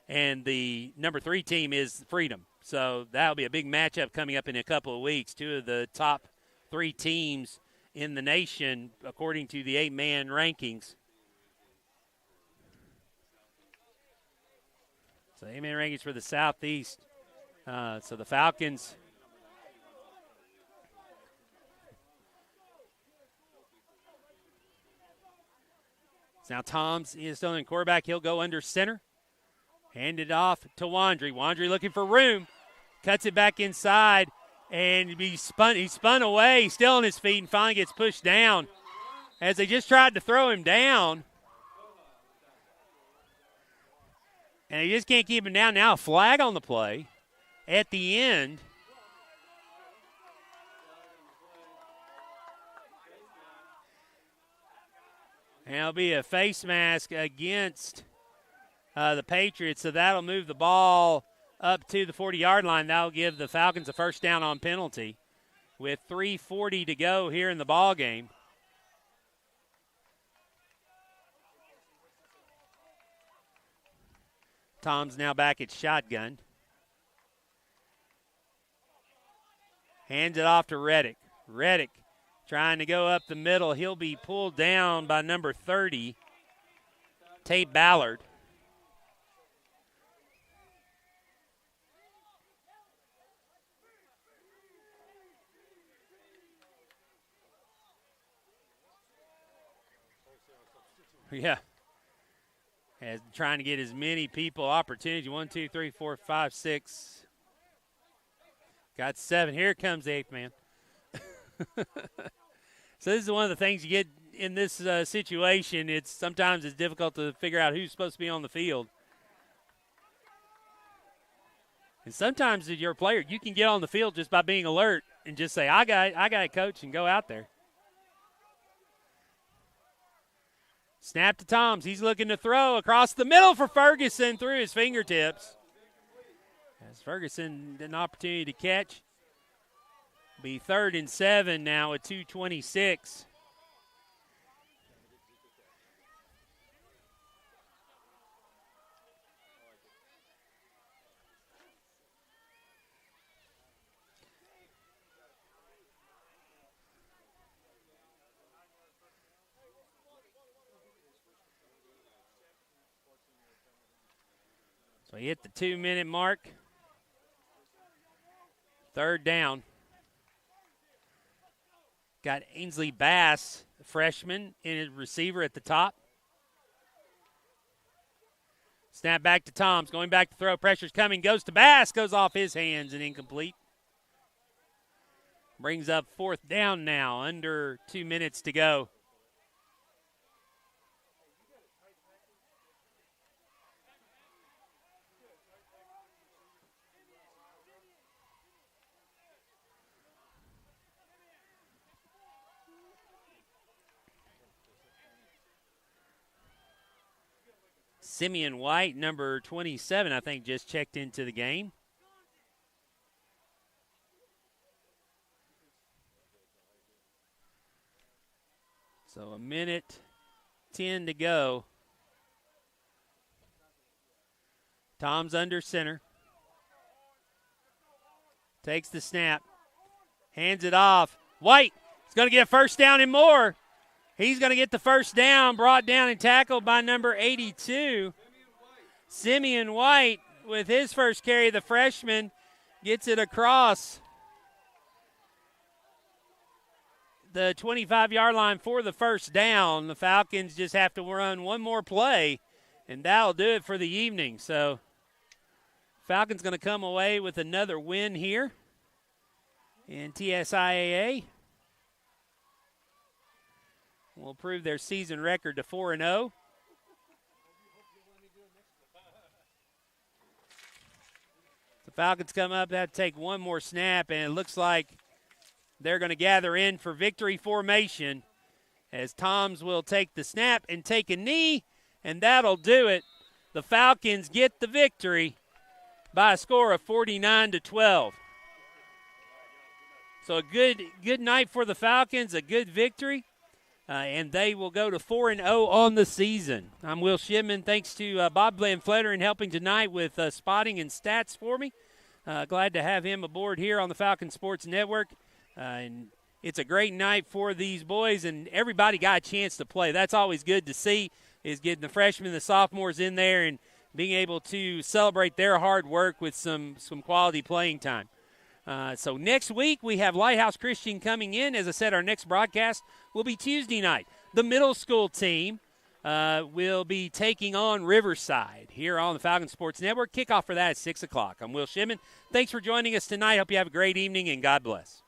And the number 3 team is Freedom. So that'll be a big matchup coming up in a couple of weeks. 2 of the top 3 teams in the nation, according to the 8-man rankings. So 8-man rankings for the Southeast. So the Falcons. Now Toms is still in quarterback. He'll go under center. Hand it off to Wandry. Wandry looking for room. Cuts it back inside. And he spun away. He's still on his feet and finally gets pushed down as they just tried to throw him down. And they just can't keep him down. Now a flag on the play at the end. And it'll be a face mask against the Patriots, so that'll move the ball up to the 40-yard line. That'll give the Falcons a first down on penalty with 3:40 to go here in the ball game. Tom's now back at shotgun. Hands it off to Reddick. Reddick trying to go up the middle. He'll be pulled down by number 30, Tate Ballard. Yeah. As trying to get as many people opportunity. 1, 2, 3, 4, 5, 6. Got 7. Here comes the 8th man. So this is one of the things you get in this situation. Sometimes it's difficult to figure out who's supposed to be on the field. And sometimes if you're a player, you can get on the field just by being alert and just say, I got it, coach, and go out there. Snap to Toms. He's looking to throw across the middle for Ferguson through his fingertips. As Ferguson an opportunity to catch. Be 3rd and 7 now at 2:26. So he hit the 2-minute mark. 3rd down. Got Ainsley Bass, the freshman, in his receiver at the top. Snap back to Toms, going back to throw. Pressure's coming, goes to Bass, goes off his hands and incomplete. Brings up 4th down now, under 2 minutes to go. Simeon White, number 27, I think, just checked into the game. So 1:10 to go. Tom's under center. Takes the snap. Hands it off. White is going to get a 1st down and more. He's going to get the 1st down, brought down and tackled by number 82. Simeon White with his first carry, the freshman, gets it across the 25-yard line for the 1st down. The Falcons just have to run one more play, and that'll do it for the evening. So Falcons going to come away with another win here in TSIAA. Will improve their season record to 4-0. The Falcons come up, they have to take one more snap, and it looks like they're going to gather in for victory formation as Toms will take the snap and take a knee, and that'll do it. The Falcons get the victory by a score of 49-12. So a good night for the Falcons, a good victory. And they will go to 4-0 on the season. I'm Will Shipman. Thanks to Bob Blanfletter in helping tonight with spotting and stats for me. Glad to have him aboard here on the Falcon Sports Network. And it's a great night for these boys, and everybody got a chance to play. That's always good to see, is getting the freshmen, the sophomores in there, and being able to celebrate their hard work with some quality playing time. So next week we have Lighthouse Christian coming in. As I said, our next broadcast will be Tuesday night. The middle school team will be taking on Riverside here on the Falcon Sports Network. Kickoff for that at 6 o'clock. I'm Will Shipman. Thanks for joining us tonight. Hope you have a great evening, and God bless.